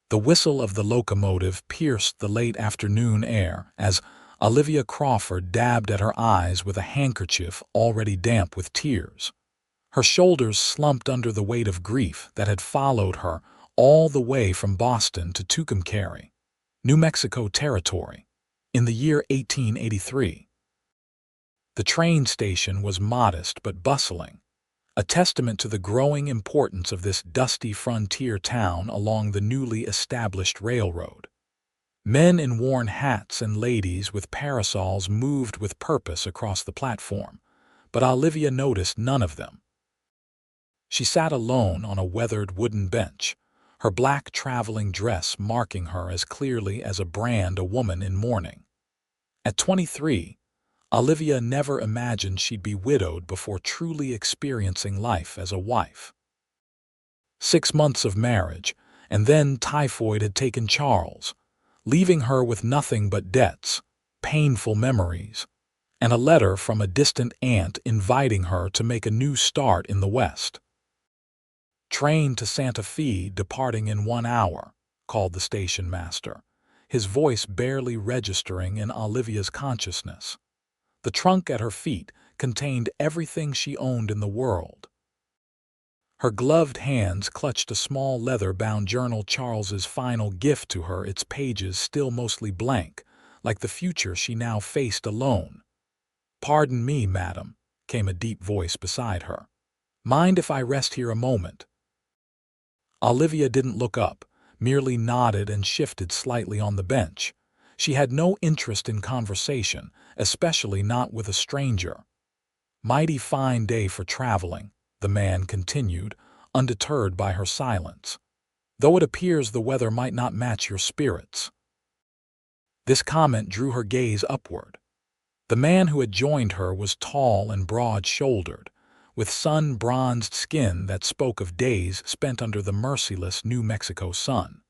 The whistle of the locomotive pierced the late afternoon air as Olivia Crawford dabbed at her eyes with a handkerchief already damp with tears. Her shoulders slumped under the weight of grief that had followed her all the way from Boston to Tucumcari, New Mexico territory, in the year 1883. The train station was modest but bustling, a testament to the growing importance of this dusty frontier town along the newly established railroad. Men in worn hats and ladies with parasols moved with purpose across the platform, but Olivia noticed none of them. She sat alone on a weathered wooden bench, her black traveling dress marking her as clearly as a brand a woman in mourning. At 23, Olivia never imagined she'd be widowed before truly experiencing life as a wife. 6 months of marriage, and then typhoid had taken Charles, leaving her with nothing but debts, painful memories, and a letter from a distant aunt inviting her to make a new start in the West. "Train to Santa Fe departing in 1 hour," called the station master, his voice barely registering in Olivia's consciousness. The trunk at her feet contained everything she owned in the world. Her gloved hands clutched a small leather-bound journal, Charles's final gift to her, its pages still mostly blank, like the future she now faced alone. "Pardon me, madam," came a deep voice beside her. "Mind if I rest here a moment?" Olivia didn't look up, merely nodded and shifted slightly on the bench. She had no interest in conversation, especially not with a stranger. "Mighty fine day for traveling," the man continued, undeterred by her silence, "though it appears the weather might not match your spirits." This comment drew her gaze upward. The man who had joined her was tall and broad-shouldered, with sun-bronzed skin that spoke of days spent under the merciless New Mexico sun.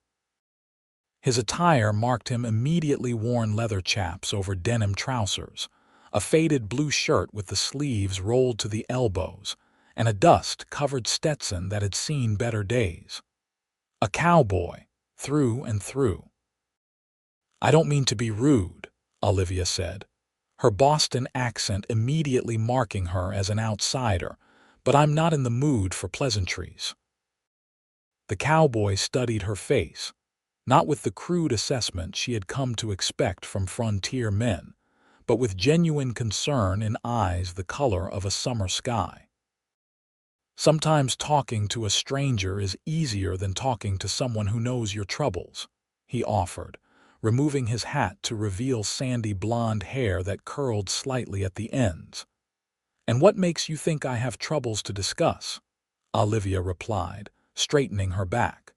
His attire marked him immediately: worn leather chaps over denim trousers, a faded blue shirt with the sleeves rolled to the elbows, and a dust-covered Stetson that had seen better days. A cowboy, through and through. "I don't mean to be rude," Olivia said, her Boston accent immediately marking her as an outsider, "but I'm not in the mood for pleasantries." The cowboy studied her face, not with the crude assessment she had come to expect from frontier men, but with genuine concern in eyes the color of a summer sky. "Sometimes talking to a stranger is easier than talking to someone who knows your troubles," he offered, removing his hat to reveal sandy blonde hair that curled slightly at the ends. "And what makes you think I have troubles to discuss?" Olivia replied, straightening her back.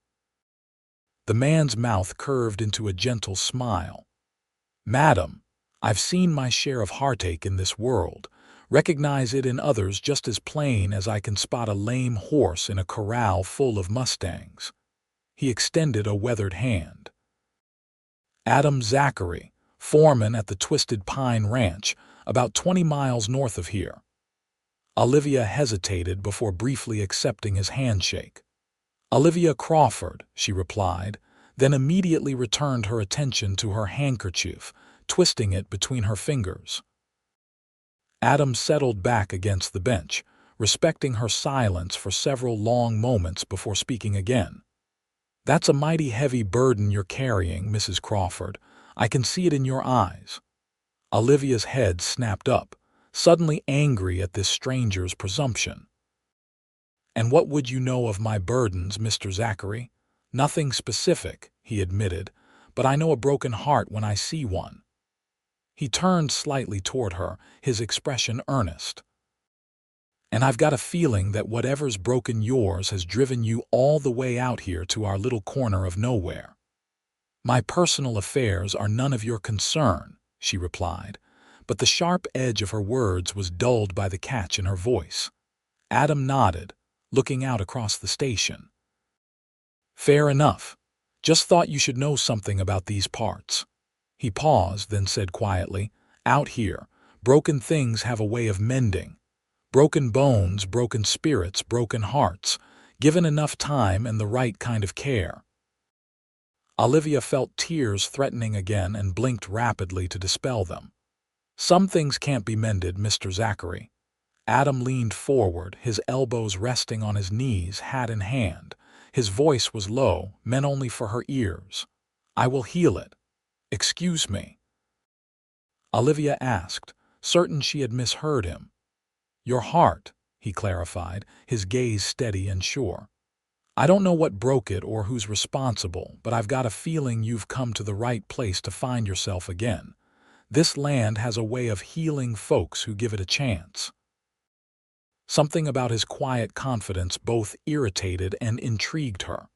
The man's mouth curved into a gentle smile. "Madam, I've seen my share of heartache in this world, recognize it in others just as plain as I can spot a lame horse in a corral full of mustangs." He extended a weathered hand. "Adam Zachary, foreman at the Twisted Pine Ranch, about 20 miles north of here." Olivia hesitated before briefly accepting his handshake. "Olivia Crawford," she replied, then immediately returned her attention to her handkerchief, twisting it between her fingers. Adam settled back against the bench, respecting her silence for several long moments before speaking again. "That's a mighty heavy burden you're carrying, Mrs. Crawford. I can see it in your eyes." Olivia's head snapped up, suddenly angry at this stranger's presumption. "And what would you know of my burdens, Mr. Zachary?" "Nothing specific," he admitted, "but I know a broken heart when I see one." He turned slightly toward her, his expression earnest. "And I've got a feeling that whatever's broken yours has driven you all the way out here to our little corner of nowhere." "My personal affairs are none of your concern," she replied, but the sharp edge of her words was dulled by the catch in her voice. Adam nodded, looking out across the station. "Fair enough. Just thought you should know something about these parts." He paused, then said quietly, "Out here, broken things have a way of mending. Broken bones, broken spirits, broken hearts, given enough time and the right kind of care." Olivia felt tears threatening again and blinked rapidly to dispel them. "Some things can't be mended, Mr. Zachary." Adam leaned forward, his elbows resting on his knees, hat in hand. His voice was low, meant only for her ears. "I will heal it." "Excuse me?" Olivia asked, certain she had misheard him. "Your heart," he clarified, his gaze steady and sure. "I don't know what broke it or who's responsible, but I've got a feeling you've come to the right place to find yourself again. This land has a way of healing folks who give it a chance." Something about his quiet confidence both irritated and intrigued her.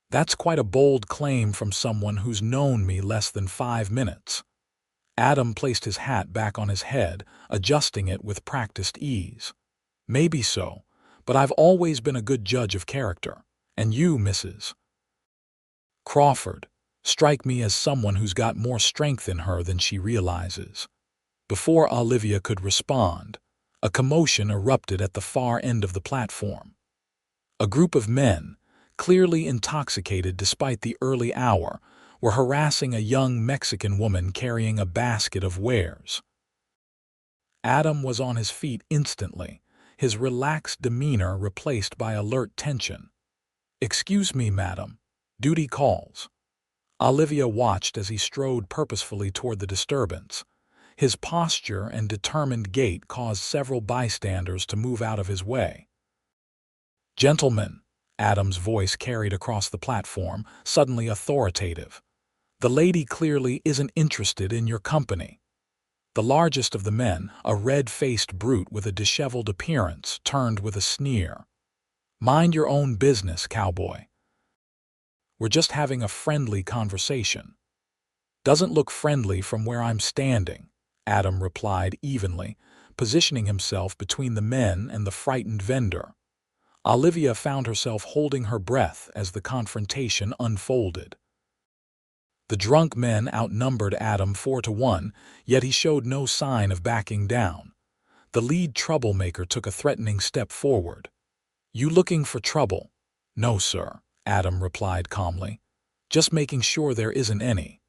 "That's quite a bold claim from someone who's known me less than 5 minutes." Adam placed his hat back on his head, adjusting it with practiced ease. "Maybe so, but I've always been a good judge of character. And you, Mrs. Crawford, strike me as someone who's got more strength in her than she realizes." Before Olivia could respond, a commotion erupted at the far end of the platform. A group of men, clearly intoxicated despite the early hour, were harassing a young Mexican woman carrying a basket of wares. Adam was on his feet instantly, his relaxed demeanor replaced by alert tension. "Excuse me, madam. Duty calls." Olivia watched as he strode purposefully toward the disturbance. His posture and determined gait caused several bystanders to move out of his way. "Gentlemen," Adam's voice carried across the platform, suddenly authoritative. "The lady clearly isn't interested in your company." The largest of the men, a red-faced brute with a disheveled appearance, turned with a sneer. "Mind your own business, cowboy. We're just having a friendly conversation." "Doesn't look friendly from where I'm standing," Adam replied evenly, positioning himself between the men and the frightened vendor. Olivia found herself holding her breath as the confrontation unfolded. The drunk men outnumbered Adam 4-1, yet he showed no sign of backing down. The lead troublemaker took a threatening step forward. "You looking for trouble?" "No, sir," Adam replied calmly. "Just making sure there isn't any."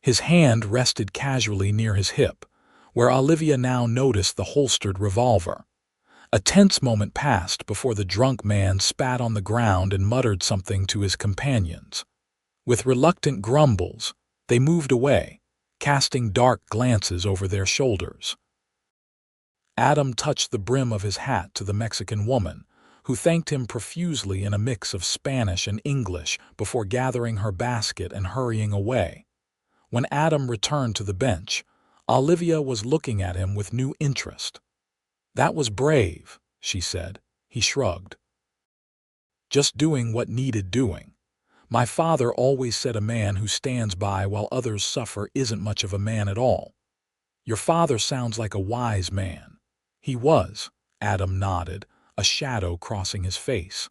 His hand rested casually near his hip, where Olivia now noticed the holstered revolver. A tense moment passed before the drunk man spat on the ground and muttered something to his companions. With reluctant grumbles, they moved away, casting dark glances over their shoulders. Adam touched the brim of his hat to the Mexican woman, who thanked him profusely in a mix of Spanish and English before gathering her basket and hurrying away. When Adam returned to the bench, Olivia was looking at him with new interest. "That was brave," she said. He shrugged. "Just doing what needed doing. My father always said a man who stands by while others suffer isn't much of a man at all." "Your father sounds like a wise man." "He was," Adam nodded, a shadow crossing his face.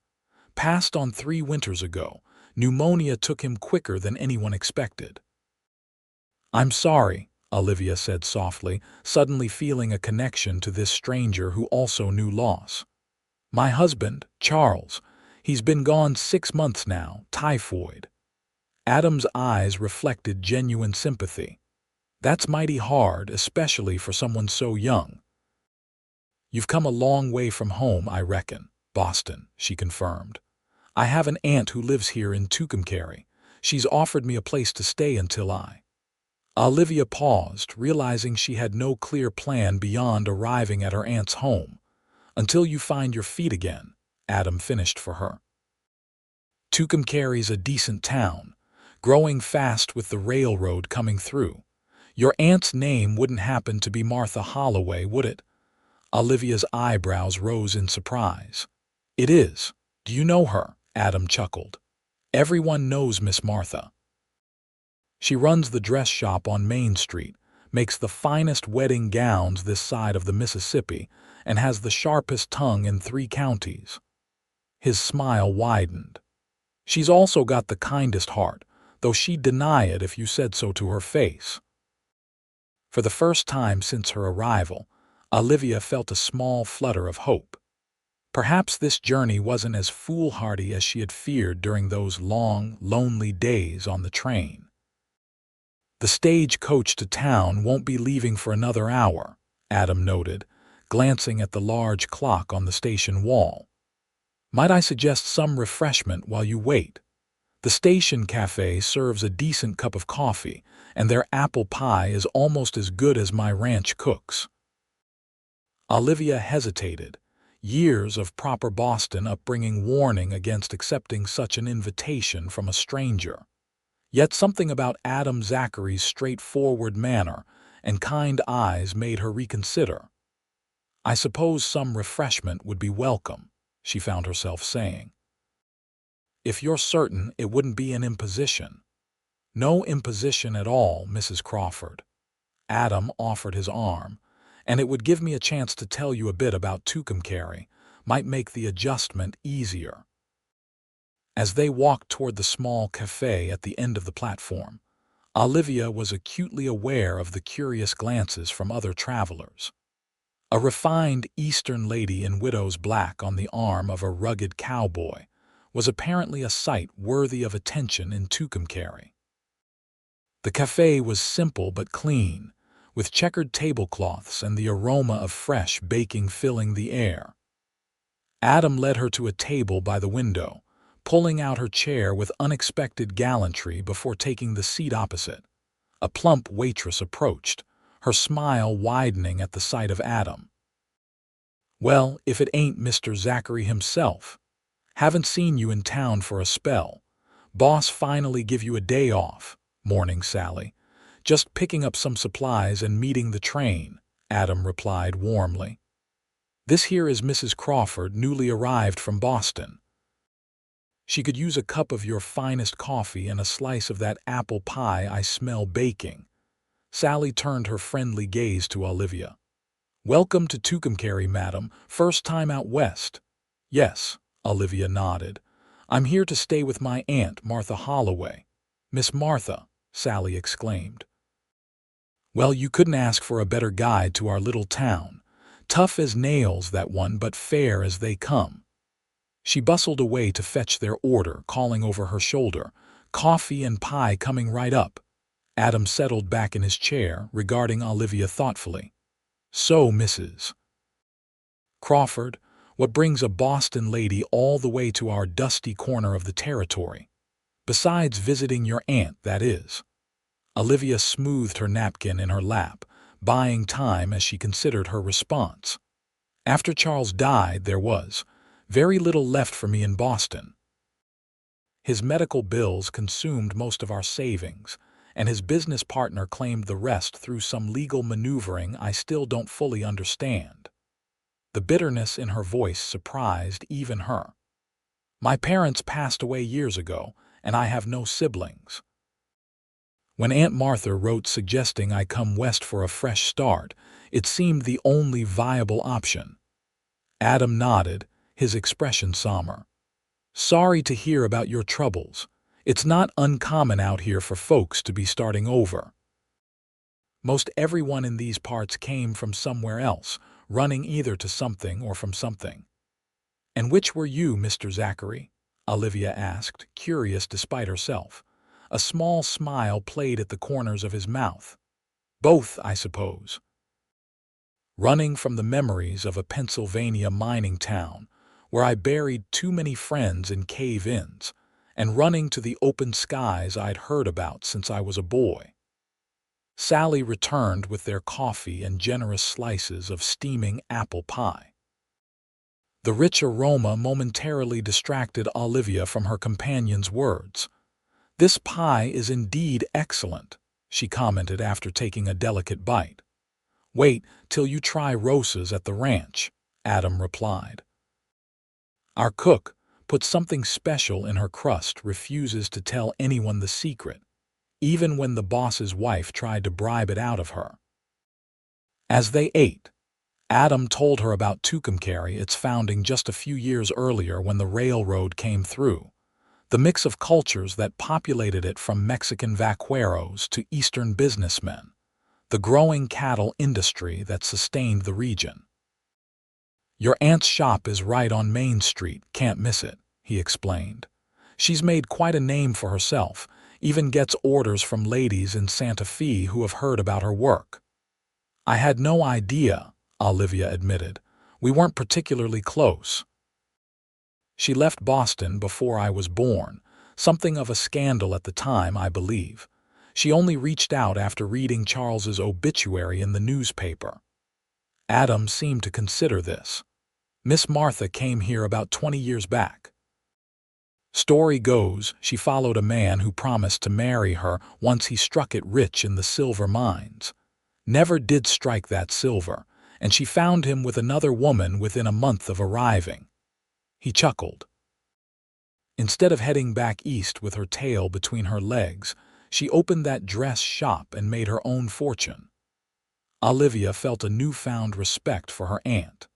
"Passed on 3 winters ago. Pneumonia took him quicker than anyone expected." "I'm sorry," Olivia said softly, suddenly feeling a connection to this stranger who also knew loss. "My husband, Charles, he's been gone 6 months now, typhoid." Adam's eyes reflected genuine sympathy. "That's mighty hard, especially for someone so young." "You've come a long way from home, I reckon." "Boston," she confirmed. "I have an aunt who lives here in Tucumcari. She's offered me a place to stay until I—" Olivia paused, realizing she had no clear plan beyond arriving at her aunt's home. "Until you find your feet again," Adam finished for her. "Tucumcari's a decent town, growing fast with the railroad coming through. Your aunt's name wouldn't happen to be Martha Holloway, would it?" Olivia's eyebrows rose in surprise. "It is. Do you know her?" Adam chuckled. "Everyone knows Miss Martha. She runs the dress shop on Main Street, makes the finest wedding gowns this side of the Mississippi, and has the sharpest tongue in 3 counties. His smile widened. "She's also got the kindest heart, though she'd deny it if you said so to her face." For the first time since her arrival, Olivia felt a small flutter of hope. Perhaps this journey wasn't as foolhardy as she had feared during those long, lonely days on the train. "The stage-coach to town won't be leaving for another hour," Adam noted, glancing at the large clock on the station wall. "Might I suggest some refreshment while you wait? The station cafe serves a decent cup of coffee, and their apple pie is almost as good as my ranch cook's." Olivia hesitated, years of proper Boston upbringing warning against accepting such an invitation from a stranger. Yet something about Adam Zachary's straightforward manner and kind eyes made her reconsider. "I suppose some refreshment would be welcome," she found herself saying. "If you're certain it wouldn't be an imposition." "No imposition at all, Mrs. Crawford." Adam offered his arm, "and it would give me a chance to tell you a bit about Tucumcari, might make the adjustment easier." As they walked toward the small cafe at the end of the platform, Olivia was acutely aware of the curious glances from other travelers. A refined Eastern lady in widow's black on the arm of a rugged cowboy was apparently a sight worthy of attention in Tucumcari. The cafe was simple but clean, with checkered tablecloths and the aroma of fresh baking filling the air. Adam led her to a table by the window, pulling out her chair with unexpected gallantry before taking the seat opposite. A plump waitress approached, her smile widening at the sight of Adam. "Well, if it ain't Mr. Zachary himself. Haven't seen you in town for a spell. Boss finally give you a day off." "Morning, Sally. Just picking up some supplies and meeting the train," Adam replied warmly. "This here is Mrs. Crawford, newly arrived from Boston. She could use a cup of your finest coffee and a slice of that apple pie I smell baking." Sally turned her friendly gaze to Olivia. "Welcome to Tucumcari, madam. First time out west?" "Yes," Olivia nodded. "I'm here to stay with my Aunt Martha Holloway." "Miss Martha," Sally exclaimed. "Well, you couldn't ask for a better guide to our little town. Tough as nails, that one, but fair as they come." She bustled away to fetch their order, calling over her shoulder, "Coffee and pie coming right up." Adam settled back in his chair, regarding Olivia thoughtfully. "So, Mrs. Crawford, what brings a Boston lady all the way to our dusty corner of the territory? Besides visiting your aunt, that is." Olivia smoothed her napkin in her lap, buying time as she considered her response. "After Charles died, there was very little left for me in Boston. His medical bills consumed most of our savings, and his business partner claimed the rest through some legal maneuvering I still don't fully understand." The bitterness in her voice surprised even her. "My parents passed away years ago, and I have no siblings. When Aunt Martha wrote suggesting I come west for a fresh start, it seemed the only viable option." Adam nodded, his expression somber. "Sorry to hear about your troubles. It's not uncommon out here for folks to be starting over. Most everyone in these parts came from somewhere else, running either to something or from something." "And which were you, Mr. Zachary?" Olivia asked, curious despite herself. A small smile played at the corners of his mouth. "Both, I suppose. Running from the memories of a Pennsylvania mining town, where I buried too many friends in cave-ins, and running to the open skies I'd heard about since I was a boy." Sally returned with their coffee and generous slices of steaming apple pie. The rich aroma momentarily distracted Olivia from her companion's words. "This pie is indeed excellent," she commented after taking a delicate bite. "Wait till you try Rosa's at the ranch," Adam replied. "Our cook put something special in her crust, refuses to tell anyone the secret, even when the boss's wife tried to bribe it out of her." As they ate, Adam told her about Tucumcari, its founding just a few years earlier when the railroad came through, the mix of cultures that populated it from Mexican vaqueros to Eastern businessmen, the growing cattle industry that sustained the region. Your aunt's shop is right on Main Street, can't miss it, he explained. She's made quite a name for herself, even gets orders from ladies in Santa Fe who have heard about her work. I had no idea, Olivia admitted. We weren't particularly close. She left Boston before I was born, something of a scandal at the time, I believe. She only reached out after reading Charles's obituary in the newspaper. Adam seemed to consider this. Miss Martha came here about 20 years back. Story goes, she followed a man who promised to marry her once he struck it rich in the silver mines. Never did strike that silver, and she found him with another woman within a month of arriving. He chuckled. Instead of heading back east with her tail between her legs, she opened that dress shop and made her own fortune. Olivia felt a newfound respect for her aunt.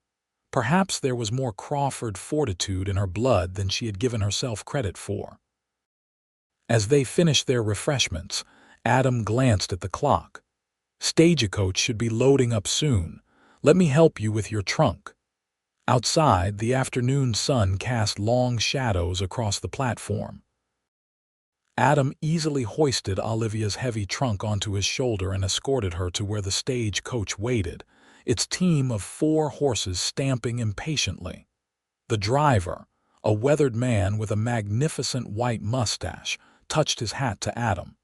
Perhaps there was more Crawford fortitude in her blood than she had given herself credit for. As they finished their refreshments, Adam glanced at the clock. Stagecoach should be loading up soon. Let me help you with your trunk. Outside, the afternoon sun cast long shadows across the platform. Adam easily hoisted Olivia's heavy trunk onto his shoulder and escorted her to where the stagecoach waited, its team of 4 horses stamping impatiently. The driver, a weathered man with a magnificent white mustache, touched his hat to Adam.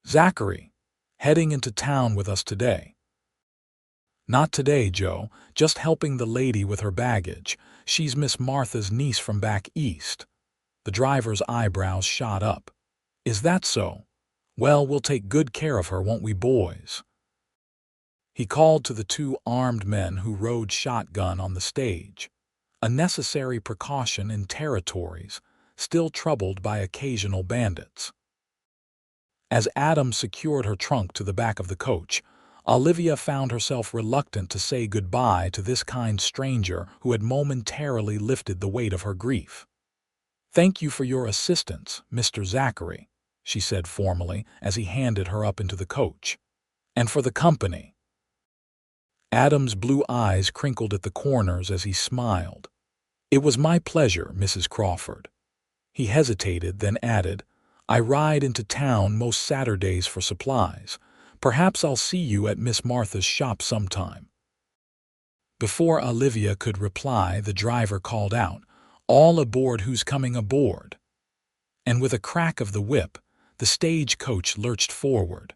"Zachary, heading into town with us today." "Not today, Joe, just helping the lady with her baggage. She's Miss Martha's niece from back east." The driver's eyebrows shot up. "Is that so? Well, we'll take good care of her, won't we, boys?" He called to the 2 armed men who rode shotgun on the stage, a necessary precaution in territories still troubled by occasional bandits. As Adam secured her trunk to the back of the coach, Olivia found herself reluctant to say goodbye to this kind stranger who had momentarily lifted the weight of her grief. "Thank you for your assistance, Mr. Zachary," she said formally as he handed her up into the coach. "And for the company." Adam's blue eyes crinkled at the corners as he smiled. "It was my pleasure, Mrs. Crawford." He hesitated, then added, "I ride into town most Saturdays for supplies. Perhaps I'll see you at Miss Martha's shop sometime." Before Olivia could reply, the driver called out, "All aboard who's coming aboard." And with a crack of the whip, the stagecoach lurched forward.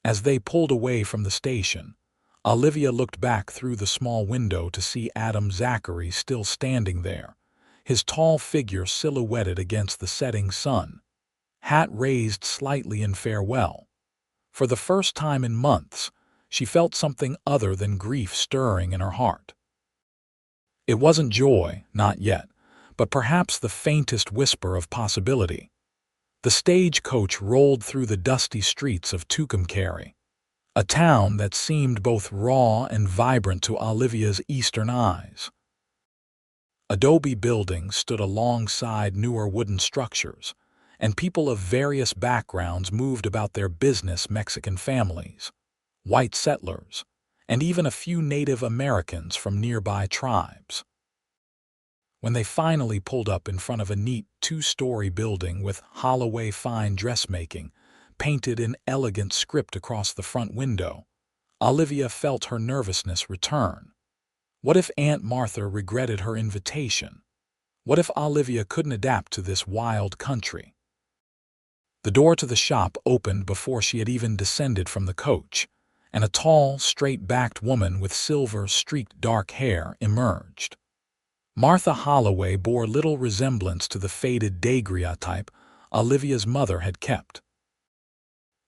As they pulled away from the station, Olivia looked back through the small window to see Adam Zachary still standing there, his tall figure silhouetted against the setting sun, hat raised slightly in farewell. For the first time in months, she felt something other than grief stirring in her heart. It wasn't joy, not yet, but perhaps the faintest whisper of possibility. The stagecoach rolled through the dusty streets of Tucumcari, a town that seemed both raw and vibrant to Olivia's eastern eyes. Adobe buildings stood alongside newer wooden structures, and people of various backgrounds moved about their business. Mexican families, white settlers, and even a few Native Americans from nearby tribes. When they finally pulled up in front of a neat 2-story building with Holloway fine dressmaking painted in elegant script across the front window, Olivia felt her nervousness return. What if Aunt Martha regretted her invitation? What if Olivia couldn't adapt to this wild country? The door to the shop opened before she had even descended from the coach, and a tall, straight-backed woman with silver-streaked dark hair emerged. Martha Holloway bore little resemblance to the faded daguerreotype Olivia's mother had kept.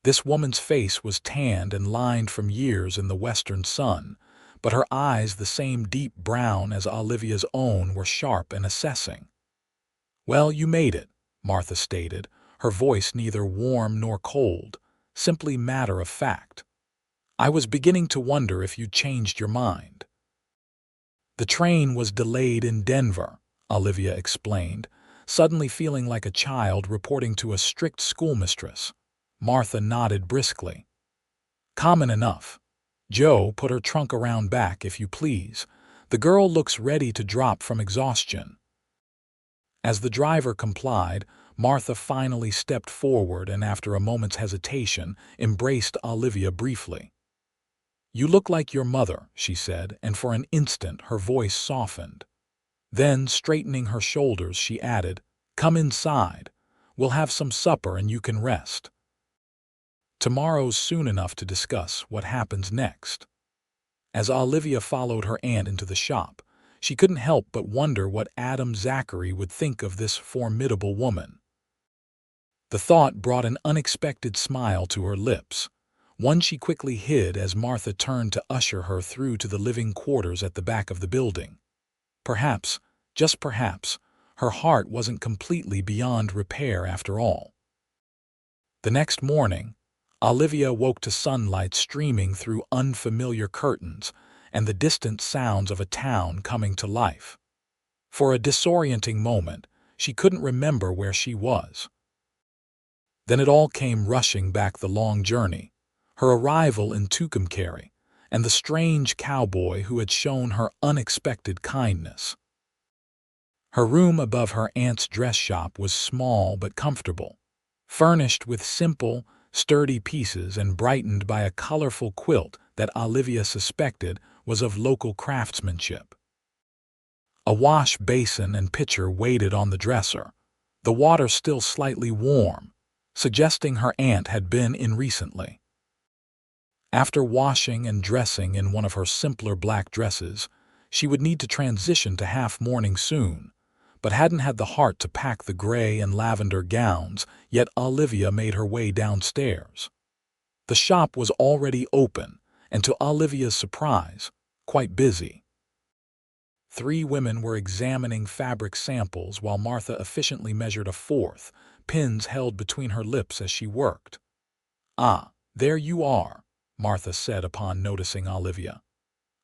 This woman's face was tanned and lined from years in the western sun, but her eyes, the same deep brown as Olivia's own, were sharp and assessing. "Well, you made it," Martha stated, her voice neither warm nor cold, simply matter of fact. "I was beginning to wonder if you'd changed your mind." "The train was delayed in Denver," Olivia explained, suddenly feeling like a child reporting to a strict schoolmistress. Martha nodded briskly. "Common enough. Joe, put her trunk around back, if you please. The girl looks ready to drop from exhaustion." As the driver complied, Martha finally stepped forward and, after a moment's hesitation, embraced Olivia briefly. "You look like your mother," she said, and for an instant her voice softened. Then, straightening her shoulders, she added, "Come inside. We'll have some supper and you can rest. Tomorrow's soon enough to discuss what happens next." As Olivia followed her aunt into the shop, she couldn't help but wonder what Adam Zachary would think of this formidable woman. The thought brought an unexpected smile to her lips, one she quickly hid as Martha turned to usher her through to the living quarters at the back of the building. Perhaps, just perhaps, her heart wasn't completely beyond repair after all. The next morning, Olivia woke to sunlight streaming through unfamiliar curtains and the distant sounds of a town coming to life. For a disorienting moment, she couldn't remember where she was. Then it all came rushing back: the long journey, her arrival in Tucumcari, and the strange cowboy who had shown her unexpected kindness. Her room above her aunt's dress shop was small but comfortable, furnished with simple, sturdy pieces and brightened by a colorful quilt that Olivia suspected was of local craftsmanship. A wash basin and pitcher waited on the dresser, the water still slightly warm, suggesting her aunt had been in recently. After washing and dressing in one of her simpler black dresses, she would need to transition to half-mourning soon, but hadn't had the heart to pack the gray and lavender gowns, yet Olivia made her way downstairs. The shop was already open, and to Olivia's surprise, quite busy. 3 women were examining fabric samples while Martha efficiently measured a fourth, pins held between her lips as she worked. "Ah, there you are," Martha said upon noticing Olivia.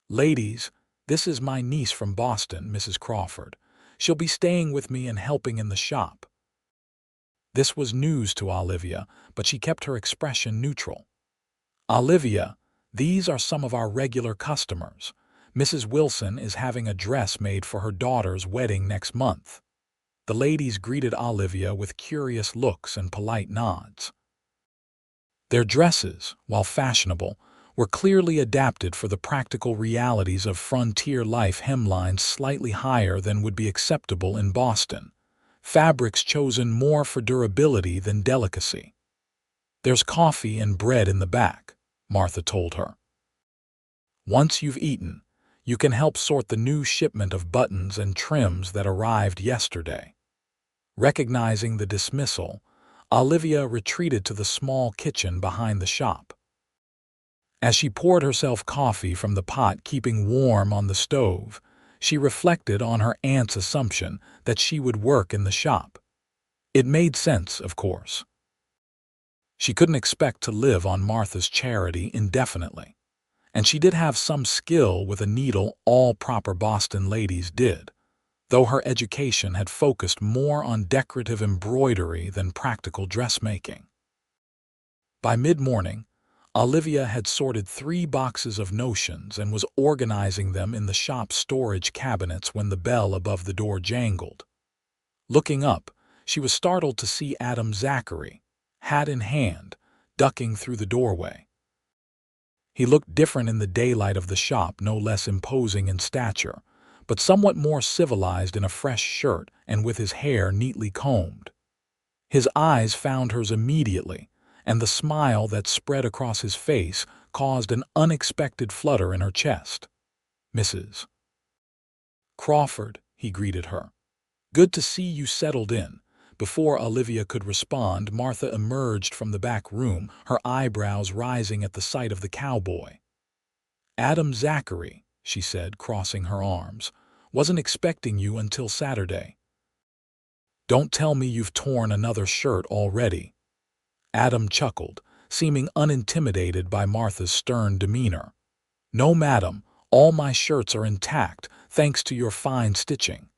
"Ladies, this is my niece from Boston, Mrs. Crawford. She'll be staying with me and helping in the shop." This was news to Olivia, but she kept her expression neutral. "Olivia, these are some of our regular customers. Mrs. Wilson is having a dress made for her daughter's wedding next month." The ladies greeted Olivia with curious looks and polite nods. Their dresses, while fashionable, were clearly adapted for the practical realities of frontier life: hemlines slightly higher than would be acceptable in Boston, fabrics chosen more for durability than delicacy. "There's coffee and bread in the back," Martha told her. "Once you've eaten, you can help sort the new shipment of buttons and trims that arrived yesterday." Recognizing the dismissal, Olivia retreated to the small kitchen behind the shop. As she poured herself coffee from the pot keeping warm on the stove, she reflected on her aunt's assumption that she would work in the shop. It made sense, of course. She couldn't expect to live on Martha's charity indefinitely, and she did have some skill with a needle all proper Boston ladies did, though her education had focused more on decorative embroidery than practical dressmaking. By mid-morning, Olivia had sorted 3 boxes of notions and was organizing them in the shop's storage cabinets when the bell above the door jangled. Looking up, she was startled to see Adam Zachary, hat in hand, ducking through the doorway. He looked different in the daylight of the shop, no less imposing in stature, but somewhat more civilized in a fresh shirt and with his hair neatly combed. His eyes found hers immediately, and the smile that spread across his face caused an unexpected flutter in her chest. "Mrs. Crawford," he greeted her. "Good to see you settled in." Before Olivia could respond, Martha emerged from the back room, her eyebrows rising at the sight of the cowboy. "Adam Zachary," she said, crossing her arms, "wasn't expecting you until Saturday." "Don't tell me you've torn another shirt already." Adam chuckled, seeming unintimidated by Martha's stern demeanor. "No, madam, all my shirts are intact, thanks to your fine stitching.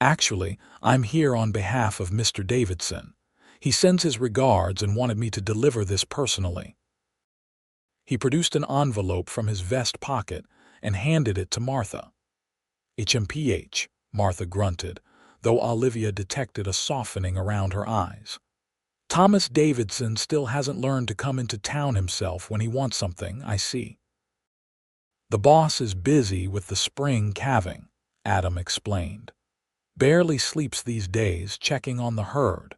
Actually, I'm here on behalf of Mr. Davidson. He sends his regards and wanted me to deliver this personally." He produced an envelope from his vest pocket and handed it to Martha. HMPH, Martha grunted, though Olivia detected a softening around her eyes. Thomas Davidson still hasn't learned to come into town himself when he wants something, I see. The boss is busy with the spring calving, Adam explained. Barely sleeps these days, checking on the herd.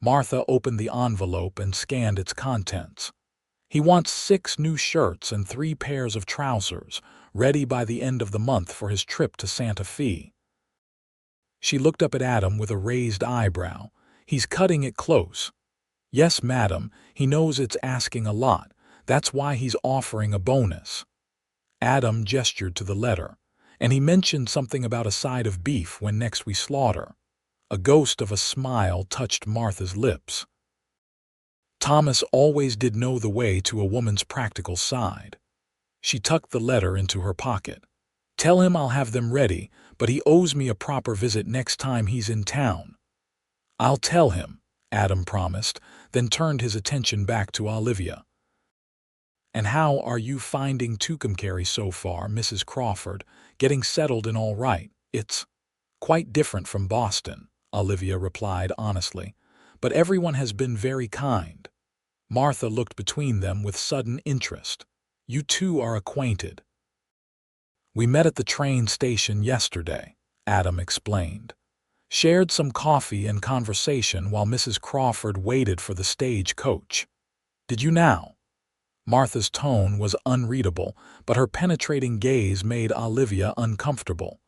Martha opened the envelope and scanned its contents. He wants 6 new shirts and 3 pairs of trousers, ready by the end of the month for his trip to Santa Fe. She looked up at Adam with a raised eyebrow. He's cutting it close. Yes, madam, he knows it's asking a lot. That's why he's offering a bonus. Adam gestured to the letter, and he mentioned something about a side of beef when next we slaughter. A ghost of a smile touched Martha's lips. Thomas always did know the way to a woman's practical side. She tucked the letter into her pocket. Tell him I'll have them ready, but he owes me a proper visit next time he's in town. I'll tell him, Adam promised, then turned his attention back to Olivia. And how are you finding Tucumcari so far, Mrs. Crawford? Getting settled and all right? It's quite different from Boston, Olivia replied honestly, but everyone has been very kind. Martha looked between them with sudden interest. You two are acquainted. We met at the train station yesterday, Adam explained. Shared some coffee and conversation while Mrs. Crawford waited for the stage coach. Did you now? Martha's tone was unreadable, but her penetrating gaze made Olivia uncomfortable.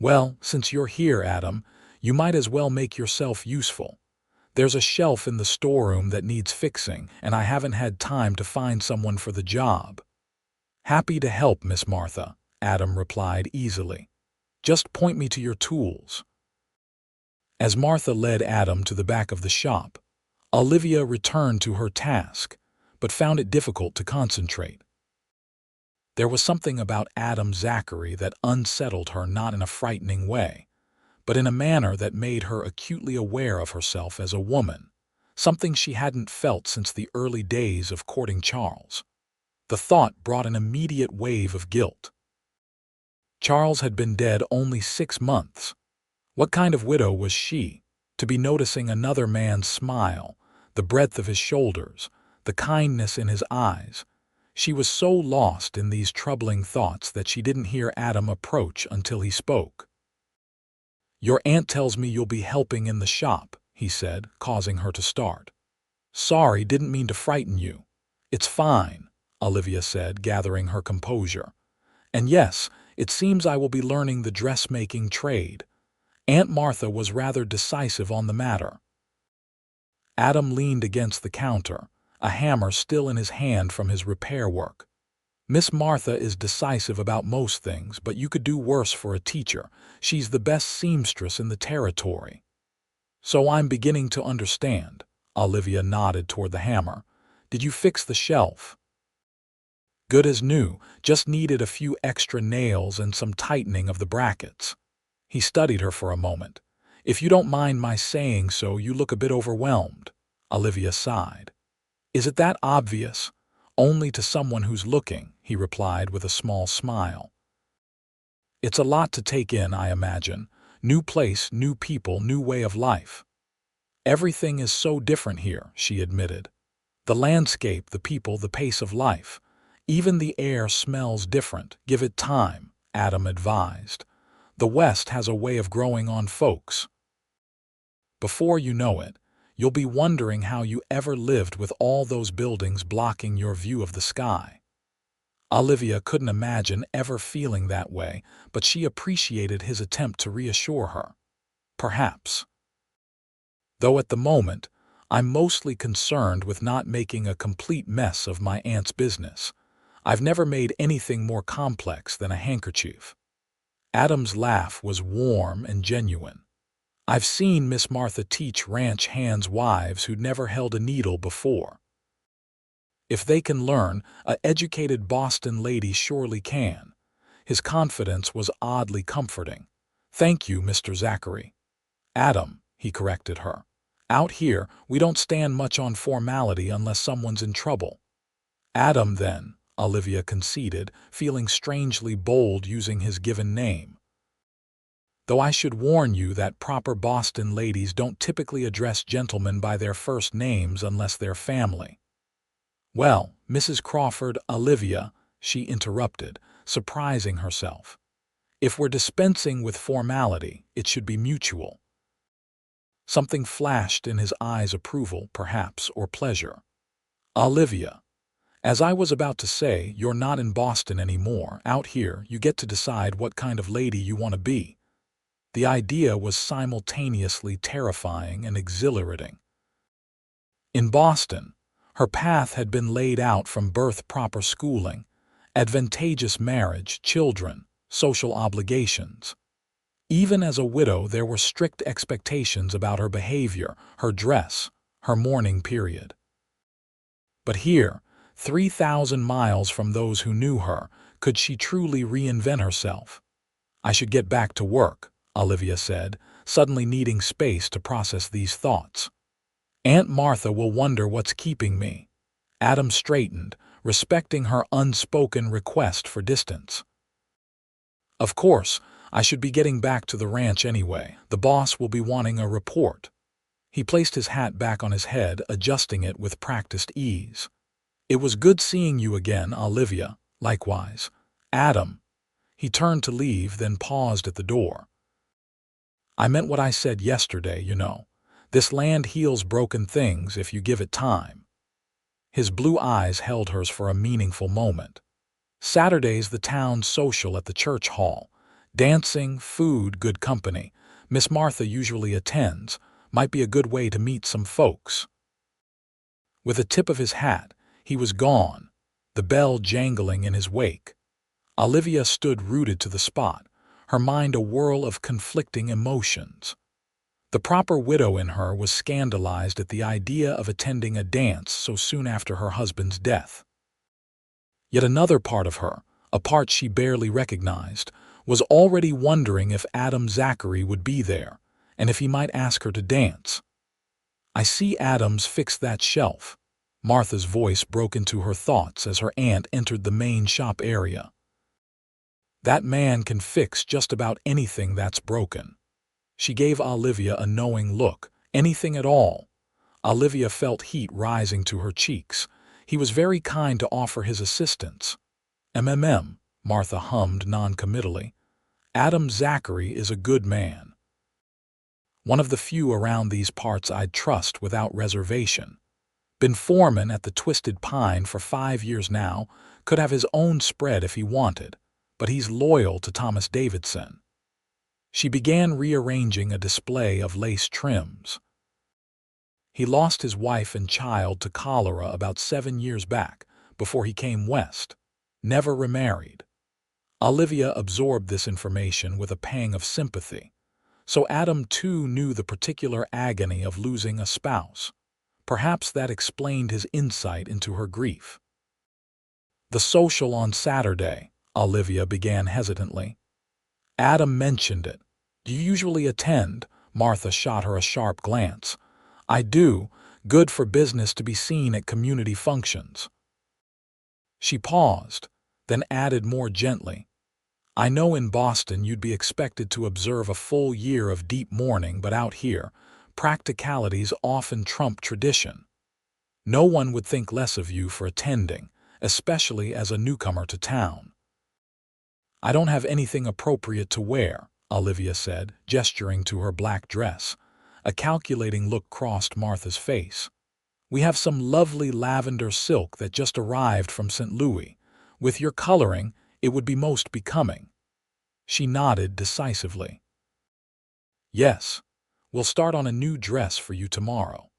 Well, since you're here, Adam, you might as well make yourself useful. There's a shelf in the storeroom that needs fixing, and I haven't had time to find someone for the job. Happy to help, Miss Martha, Adam replied easily. Just point me to your tools. As Martha led Adam to the back of the shop, Olivia returned to her task, but found it difficult to concentrate. There was something about Adam Zachary that unsettled her, not in a frightening way, but in a manner that made her acutely aware of herself as a woman, something she hadn't felt since the early days of courting Charles. The thought brought an immediate wave of guilt. Charles had been dead only 6 months. What kind of widow was she, to be noticing another man's smile, the breadth of his shoulders, the kindness in his eyes? She was so lost in these troubling thoughts that she didn't hear Adam approach until he spoke. Your aunt tells me you'll be helping in the shop, he said, causing her to start. Sorry, didn't mean to frighten you. It's fine, Olivia said, gathering her composure. And yes, it seems I will be learning the dressmaking trade. Aunt Martha was rather decisive on the matter. Adam leaned against the counter, a hammer still in his hand from his repair work. Miss Martha is decisive about most things, but you could do worse for a teacher. She's the best seamstress in the territory. So I'm beginning to understand. Olivia nodded toward the hammer. Did you fix the shelf? Good as new, just needed a few extra nails and some tightening of the brackets. He studied her for a moment. If you don't mind my saying so, you look a bit overwhelmed. Olivia sighed. Is it that obvious? Only to someone who's looking, he replied with a small smile. It's a lot to take in, I imagine. New place, new people, new way of life. Everything is so different here, she admitted. The landscape, the people, the pace of life. Even the air smells different. Give it time, Adam advised. The West has a way of growing on folks. Before you know it, you'll be wondering how you ever lived with all those buildings blocking your view of the sky. Olivia couldn't imagine ever feeling that way, but she appreciated his attempt to reassure her. Perhaps. Though at the moment, I'm mostly concerned with not making a complete mess of my aunt's business. I've never made anything more complex than a handkerchief. Adam's laugh was warm and genuine. I've seen Miss Martha teach ranch hands' wives who'd never held a needle before. If they can learn, an educated Boston lady surely can. His confidence was oddly comforting. Thank you, Mr. Zachary. Adam, he corrected her. Out here, we don't stand much on formality unless someone's in trouble. Adam, then, Olivia conceded, feeling strangely bold using his given name. Though I should warn you that proper Boston ladies don't typically address gentlemen by their first names unless they're family. Well, Mrs. Crawford, Olivia, she interrupted, surprising herself. If we're dispensing with formality, it should be mutual. Something flashed in his eyes, approval, perhaps, or pleasure. Olivia, as I was about to say, you're not in Boston anymore. Out here, you get to decide what kind of lady you want to be. The idea was simultaneously terrifying and exhilarating. In Boston, her path had been laid out from birth: proper schooling, advantageous marriage, children, social obligations. Even as a widow, there were strict expectations about her behavior, her dress, her mourning period. But here, 3,000 miles from those who knew her, could she truly reinvent herself? I should get back to work, Olivia said, suddenly needing space to process these thoughts. Aunt Martha will wonder what's keeping me. Adam straightened, respecting her unspoken request for distance. Of course, I should be getting back to the ranch anyway. The boss will be wanting a report. He placed his hat back on his head, adjusting it with practiced ease. It was good seeing you again, Olivia. Likewise. Adam. He turned to leave, then paused at the door. I meant what I said yesterday, you know. This land heals broken things if you give it time. His blue eyes held hers for a meaningful moment. Saturday's the town's social at the church hall. Dancing, food, good company. Miss Martha usually attends. Might be a good way to meet some folks. With a tip of his hat, he was gone, the bell jangling in his wake. Olivia stood rooted to the spot, her mind a whirl of conflicting emotions. The proper widow in her was scandalized at the idea of attending a dance so soon after her husband's death. Yet another part of her, a part she barely recognized, was already wondering if Adam Zachary would be there, and if he might ask her to dance. I see Adam's fixed that shelf. Martha's voice broke into her thoughts as her aunt entered the main shop area. That man can fix just about anything that's broken. She gave Olivia a knowing look. Anything at all. Olivia felt heat rising to her cheeks. He was very kind to offer his assistance. Martha hummed non-committally. Adam Zachary is a good man. One of the few around these parts I'd trust without reservation. Been foreman at the Twisted Pine for 5 years now, could have his own spread if he wanted, but he's loyal to Thomas Davidson. She began rearranging a display of lace trims. He lost his wife and child to cholera about 7 years back, before he came west. Never remarried. Olivia absorbed this information with a pang of sympathy. So Adam too knew the particular agony of losing a spouse. Perhaps that explained his insight into her grief. The social on Saturday, Olivia began hesitantly. Adam mentioned it. Do you usually attend? Martha shot her a sharp glance. I do. Good for business to be seen at community functions. She paused, then added more gently. I know in Boston you'd be expected to observe a full year of deep mourning, but out here, practicalities often trump tradition. No one would think less of you for attending, especially as a newcomer to town. I don't have anything appropriate to wear, Olivia said, gesturing to her black dress. A calculating look crossed Martha's face. We have some lovely lavender silk that just arrived from St. Louis. With your coloring, it would be most becoming. She nodded decisively. Yes, we'll start on a new dress for you tomorrow.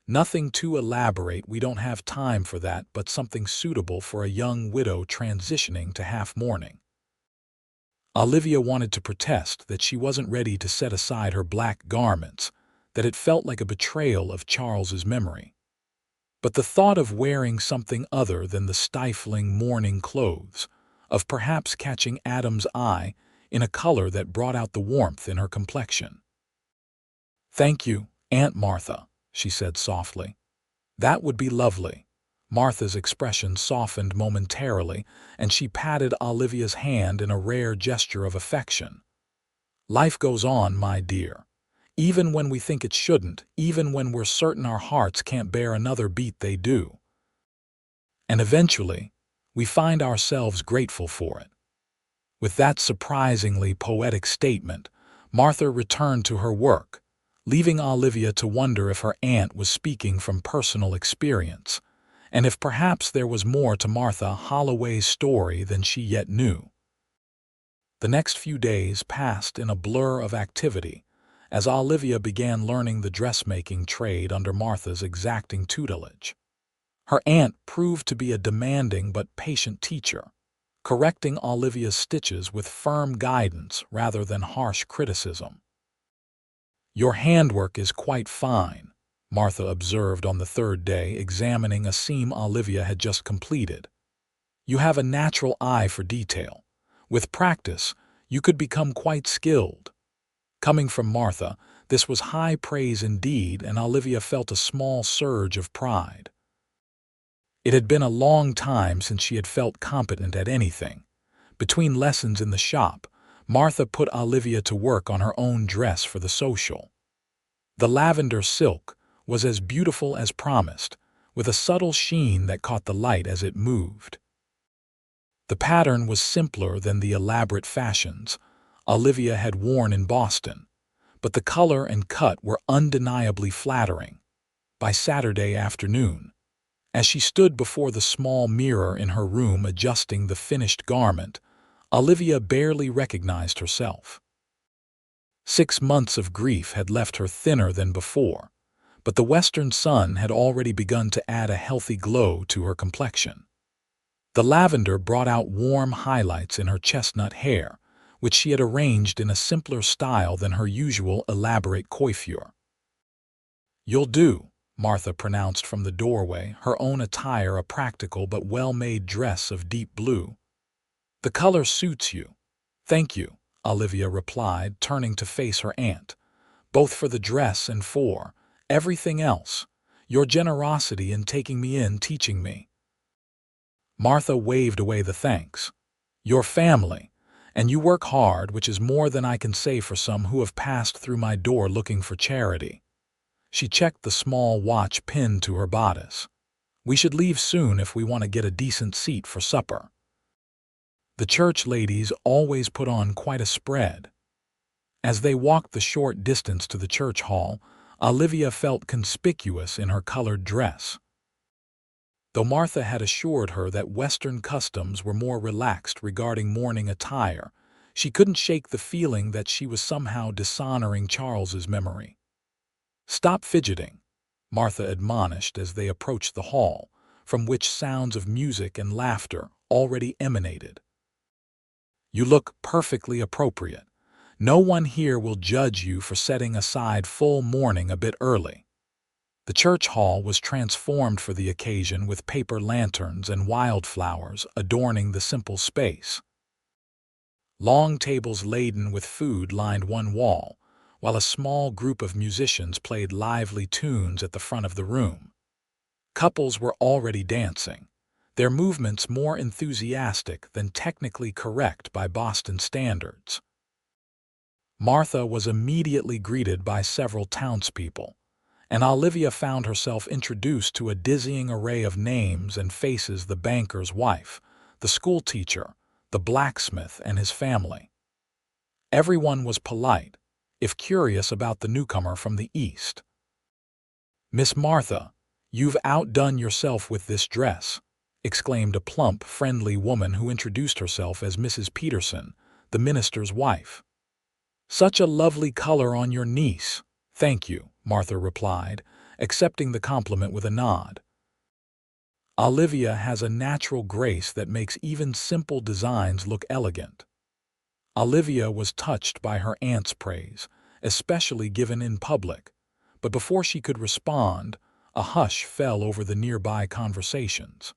Nothing too elaborate, we don't have time for that, but something suitable for a young widow transitioning to half-mourning. Olivia wanted to protest that she wasn't ready to set aside her black garments, that it felt like a betrayal of Charles's memory. But the thought of wearing something other than the stifling mourning clothes, of perhaps catching Adam's eye in a color that brought out the warmth in her complexion. Thank you, Aunt Martha, she said softly. That would be lovely. Martha's expression softened momentarily, and she patted Olivia's hand in a rare gesture of affection. "Life goes on, my dear. Even when we think it shouldn't, even when we're certain our hearts can't bear another beat, they do. And eventually, we find ourselves grateful for it." With that surprisingly poetic statement, Martha returned to her work, leaving Olivia to wonder if her aunt was speaking from personal experience, and if perhaps there was more to Martha Holloway's story than she yet knew. The next few days passed in a blur of activity, as Olivia began learning the dressmaking trade under Martha's exacting tutelage. Her aunt proved to be a demanding but patient teacher, correcting Olivia's stitches with firm guidance rather than harsh criticism. "Your handwork is quite fine," Martha observed on the third day, examining a seam Olivia had just completed. "You have a natural eye for detail. With practice, you could become quite skilled." Coming from Martha, this was high praise indeed, and Olivia felt a small surge of pride. It had been a long time since she had felt competent at anything. Between lessons in the shop, Martha put Olivia to work on her own dress for the social. The lavender silk was as beautiful as promised, with a subtle sheen that caught the light as it moved. The pattern was simpler than the elaborate fashions Olivia had worn in Boston, but the color and cut were undeniably flattering. By Saturday afternoon, as she stood before the small mirror in her room adjusting the finished garment, Olivia barely recognized herself. 6 months of grief had left her thinner than before, but the western sun had already begun to add a healthy glow to her complexion. The lavender brought out warm highlights in her chestnut hair, which she had arranged in a simpler style than her usual elaborate coiffure. "You'll do," Martha pronounced from the doorway, her own attire a practical but well-made dress of deep blue. "The color suits you." "Thank you," Olivia replied, turning to face her aunt, "both for the dress and for everything else. Your generosity in taking me in, teaching me." Martha waved away the thanks. "Your family, and you work hard, which is more than I can say for some who have passed through my door looking for charity." She checked the small watch pinned to her bodice. "We should leave soon if we want to get a decent seat for supper." The church ladies always put on quite a spread. As they walked the short distance to the church hall, Olivia felt conspicuous in her colored dress. Though Martha had assured her that Western customs were more relaxed regarding morning attire, she couldn't shake the feeling that she was somehow dishonoring Charles's memory. "Stop fidgeting," Martha admonished as they approached the hall, from which sounds of music and laughter already emanated. "You look perfectly appropriate. No one here will judge you for setting aside full mourning a bit early." The church hall was transformed for the occasion with paper lanterns and wildflowers adorning the simple space. Long tables laden with food lined one wall, while a small group of musicians played lively tunes at the front of the room. Couples were already dancing, their movements more enthusiastic than technically correct by Boston standards. Martha was immediately greeted by several townspeople, and Olivia found herself introduced to a dizzying array of names and faces: the banker's wife, the schoolteacher, the blacksmith and his family. Everyone was polite, if curious about the newcomer from the East. "Miss Martha, you've outdone yourself with this dress," exclaimed a plump, friendly woman who introduced herself as Mrs. Peterson, the minister's wife. "Such a lovely color on your niece." "Thank you," Martha replied, accepting the compliment with a nod. "Olivia has a natural grace that makes even simple designs look elegant." Olivia was touched by her aunt's praise, especially given in public, but before she could respond, a hush fell over the nearby conversations.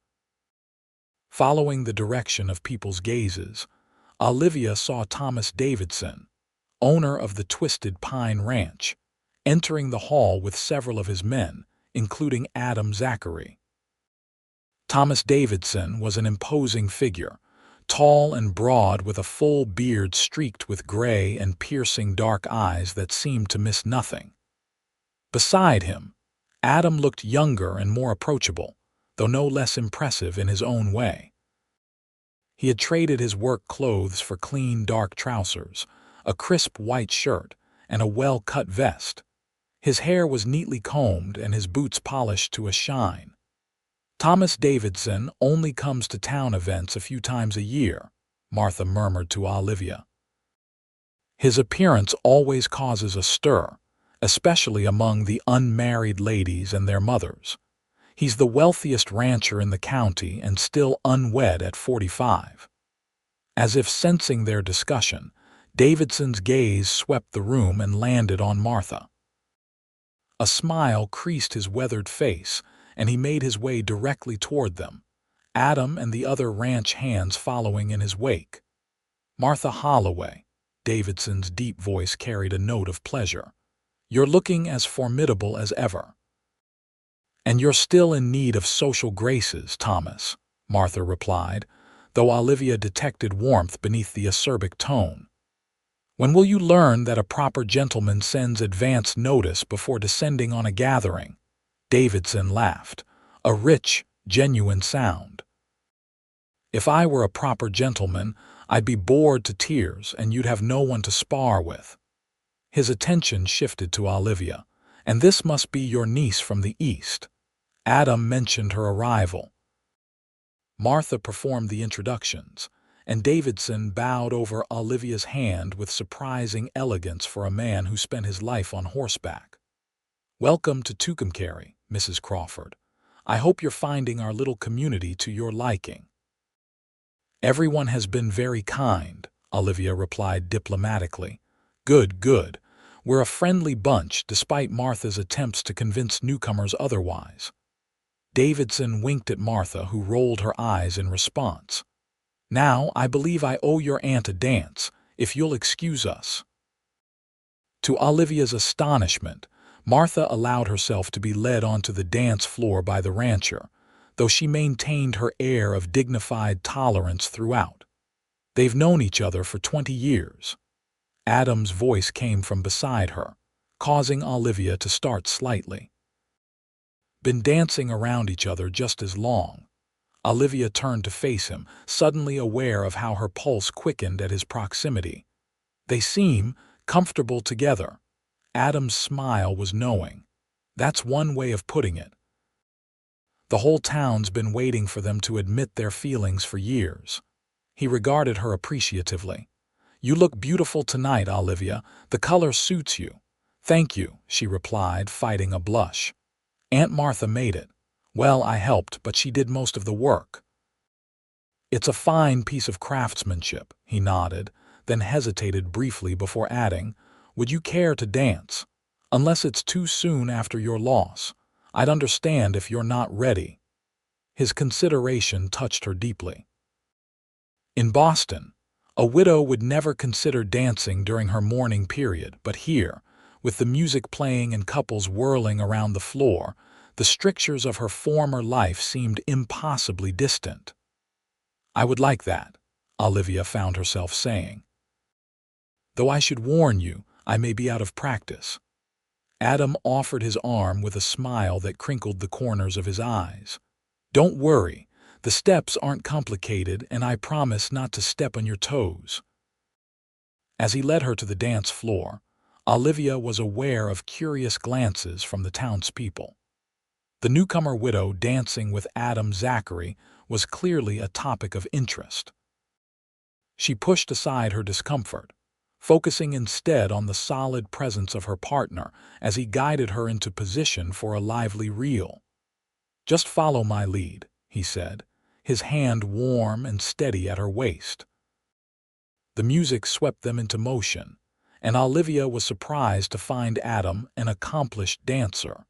Following the direction of people's gazes, Olivia saw Thomas Davidson, owner of the Twisted Pine Ranch, entering the hall with several of his men, including Adam Zachary. Thomas Davidson was an imposing figure, tall and broad with a full beard streaked with gray and piercing dark eyes that seemed to miss nothing. Beside him, Adam looked younger and more approachable, though no less impressive in his own way. He had traded his work clothes for clean dark trousers, a crisp white shirt, and a well-cut vest. His hair was neatly combed and his boots polished to a shine. "Thomas Davidson only comes to town events a few times a year," Martha murmured to Olivia. "His appearance always causes a stir, especially among the unmarried ladies and their mothers. He's the wealthiest rancher in the county and still unwed at 45. As if sensing their discussion, Davidson's gaze swept the room and landed on Martha. A smile creased his weathered face, and he made his way directly toward them, Adam and the other ranch hands following in his wake. "Martha Holloway," Davidson's deep voice carried a note of pleasure. "You're looking as formidable as ever." "And you're still in need of social graces, Thomas," Martha replied, though Olivia detected warmth beneath the acerbic tone. "When will you learn that a proper gentleman sends advance notice before descending on a gathering?" Davidson laughed, a rich, genuine sound. "If I were a proper gentleman, I'd be bored to tears and you'd have no one to spar with." His attention shifted to Olivia. "And this must be your niece from the East." Adam mentioned her arrival. Martha performed the introductions, and Davidson bowed over Olivia's hand with surprising elegance for a man who spent his life on horseback. "Welcome to Tucumcari, Mrs. Crawford. I hope you're finding our little community to your liking." "Everyone has been very kind," Olivia replied diplomatically. "Good, good. We're a friendly bunch despite Martha's attempts to convince newcomers otherwise." Davidson winked at Martha, who rolled her eyes in response. "Now, I believe I owe your aunt a dance, if you'll excuse us." To Olivia's astonishment, Martha allowed herself to be led onto the dance floor by the rancher, though she maintained her air of dignified tolerance throughout. "They've known each other for 20 years. Adam's voice came from beside her, causing Olivia to start slightly. "Been dancing around each other just as long." Olivia turned to face him, suddenly aware of how her pulse quickened at his proximity. "They seem comfortable together." Adam's smile was knowing. "That's one way of putting it. The whole town's been waiting for them to admit their feelings for years." He regarded her appreciatively. "You look beautiful tonight, Olivia. The color suits you." "Thank you," she replied, fighting a blush. "Aunt Martha made it." "Well, I helped, but she did most of the work." "It's a fine piece of craftsmanship," he nodded, then hesitated briefly before adding, "Would you care to dance? Unless it's too soon after your loss. I'd understand if you're not ready." His consideration touched her deeply. In Boston, a widow would never consider dancing during her mourning period, but here, with the music playing and couples whirling around the floor, the strictures of her former life seemed impossibly distant. "I would like that," Olivia found herself saying. "Though I should warn you, I may be out of practice." Adam offered his arm with a smile that crinkled the corners of his eyes. "Don't worry, the steps aren't complicated and I promise not to step on your toes." As he led her to the dance floor, Olivia was aware of curious glances from the townspeople. The newcomer widow dancing with Adam Zachary was clearly a topic of interest. She pushed aside her discomfort, focusing instead on the solid presence of her partner as he guided her into position for a lively reel. "Just follow my lead," he said, his hand warm and steady at her waist. The music swept them into motion, and Olivia was surprised to find Adam an accomplished dancer.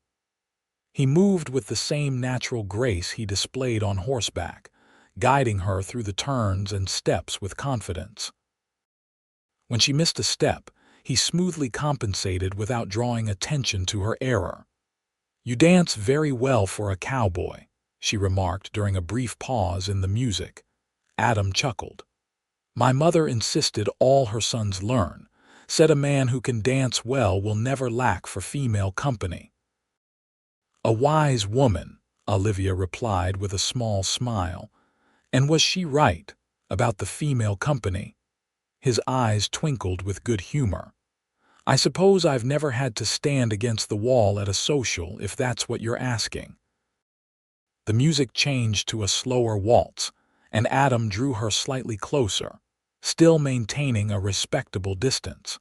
He moved with the same natural grace he displayed on horseback, guiding her through the turns and steps with confidence. When she missed a step, he smoothly compensated without drawing attention to her error. "You dance very well for a cowboy," she remarked during a brief pause in the music. Adam chuckled. My mother insisted all her sons learn, said a man who can dance well will never lack for female company. A wise woman, Olivia replied with a small smile. And was she right about the female company? His eyes twinkled with good humor. I suppose I've never had to stand against the wall at a social, if that's what you're asking. The music changed to a slower waltz, and Adam drew her slightly closer, still maintaining a respectable distance.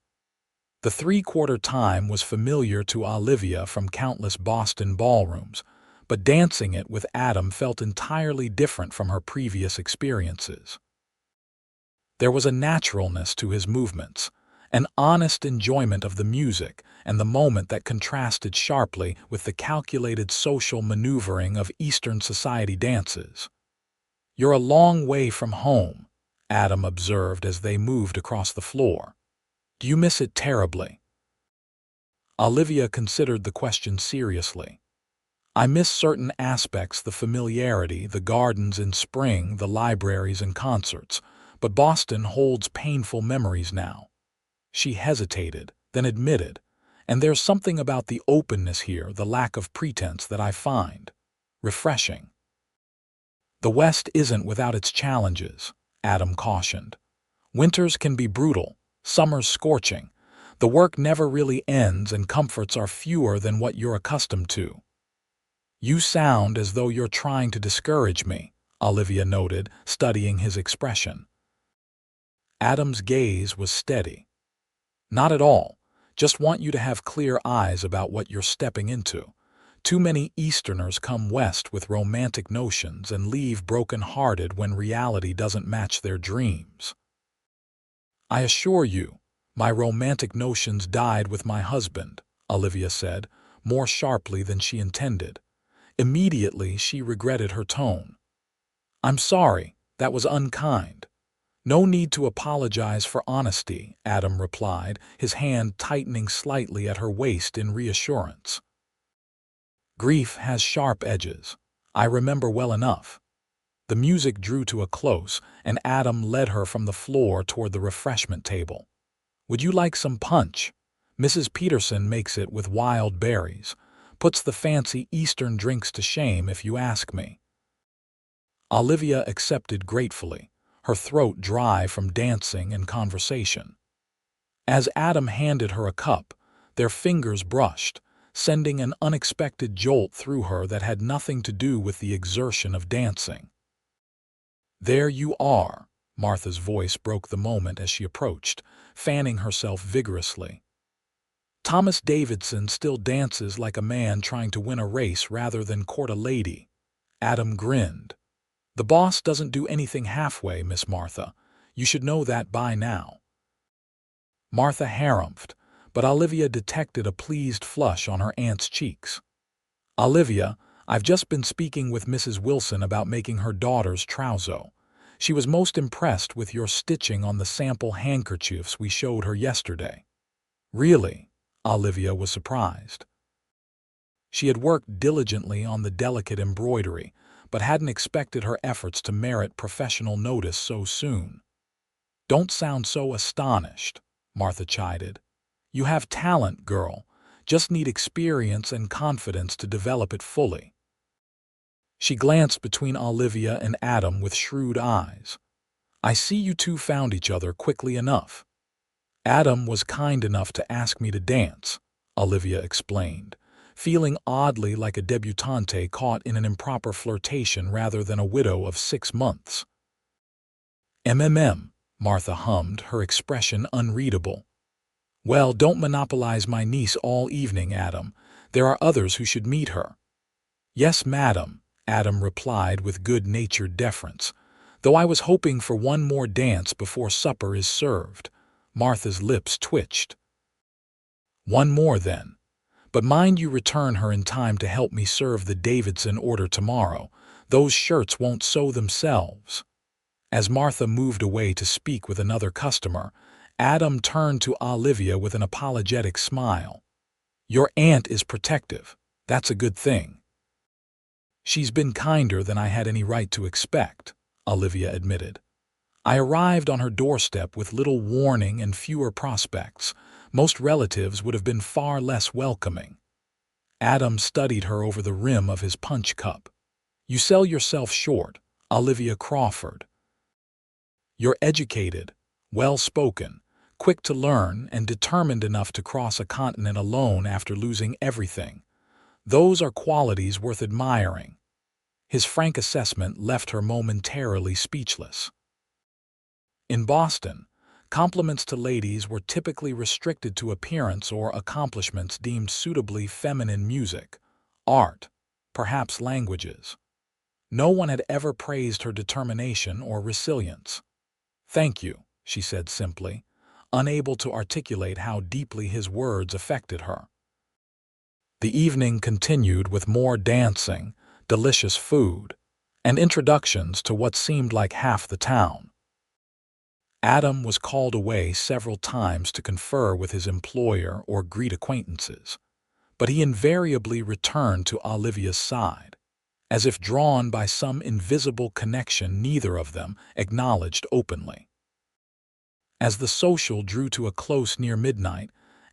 The three-quarter time was familiar to Olivia from countless Boston ballrooms, but dancing it with Adam felt entirely different from her previous experiences. There was a naturalness to his movements, an honest enjoyment of the music and the moment that contrasted sharply with the calculated social maneuvering of Eastern society dances. You're a long way from home, Adam observed as they moved across the floor. Do you miss it terribly? Olivia considered the question seriously. I miss certain aspects, the familiarity, the gardens in spring, the libraries and concerts, but Boston holds painful memories now. She hesitated, then admitted, and there's something about the openness here, the lack of pretense, that I find refreshing. The West isn't without its challenges, Adam cautioned. Winters can be brutal, summers scorching. The work never really ends and comforts are fewer than what you're accustomed to. You sound as though you're trying to discourage me, Olivia noted, studying his expression. Adam's gaze was steady. Not at all. Just want you to have clear eyes about what you're stepping into. Too many Easterners come west with romantic notions and leave broken-hearted when reality doesn't match their dreams. I assure you, my romantic notions died with my husband, Olivia said, more sharply than she intended. Immediately, she regretted her tone. I'm sorry, that was unkind. No need to apologize for honesty, Adam replied, his hand tightening slightly at her waist in reassurance. Grief has sharp edges. I remember well enough. The music drew to a close, and Adam led her from the floor toward the refreshment table. Would you like some punch? Mrs. Peterson makes it with wild berries. Puts the fancy Eastern drinks to shame if you ask me. Olivia accepted gratefully, her throat dry from dancing and conversation. As Adam handed her a cup, their fingers brushed, sending an unexpected jolt through her that had nothing to do with the exertion of dancing. There you are, Martha's voice broke the moment as she approached, fanning herself vigorously. Thomas Davidson still dances like a man trying to win a race rather than court a lady. Adam grinned. The boss doesn't do anything halfway, Miss Martha. You should know that by now. Martha harumphed, but Olivia detected a pleased flush on her aunt's cheeks. Olivia, I've just been speaking with Mrs. Wilson about making her daughter's trousseau. She was most impressed with your stitching on the sample handkerchiefs we showed her yesterday. Really? Olivia was surprised. She had worked diligently on the delicate embroidery, but hadn't expected her efforts to merit professional notice so soon. Don't sound so astonished, Martha chided. You have talent, girl. Just need experience and confidence to develop it fully. She glanced between Olivia and Adam with shrewd eyes. I see you two found each other quickly enough. Adam was kind enough to ask me to dance, Olivia explained, feeling oddly like a debutante caught in an improper flirtation rather than a widow of 6 months. Martha hummed, her expression unreadable. Well, don't monopolize my niece all evening, Adam. There are others who should meet her. Yes, madam, Adam replied with good-natured deference, though I was hoping for one more dance before supper is served. Martha's lips twitched. One more, then. But mind you return her in time to help me serve the Davidson order tomorrow. Those shirts won't sew themselves. As Martha moved away to speak with another customer, Adam turned to Olivia with an apologetic smile. Your aunt is protective. That's a good thing. She's been kinder than I had any right to expect, Olivia admitted. I arrived on her doorstep with little warning and fewer prospects. Most relatives would have been far less welcoming. Adam studied her over the rim of his punch cup. You sell yourself short, Olivia Crawford. You're educated, well-spoken, quick to learn, and determined enough to cross a continent alone after losing everything. Those are qualities worth admiring. His frank assessment left her momentarily speechless. In Boston, compliments to ladies were typically restricted to appearance or accomplishments deemed suitably feminine: music, art, perhaps languages. No one had ever praised her determination or resilience. "Thank you," she said simply, unable to articulate how deeply his words affected her. The evening continued with more dancing, delicious food, and introductions to what seemed like half the town. Adam was called away several times to confer with his employer or greet acquaintances, but he invariably returned to Olivia's side, as if drawn by some invisible connection neither of them acknowledged openly. As the social drew to a close near midnight,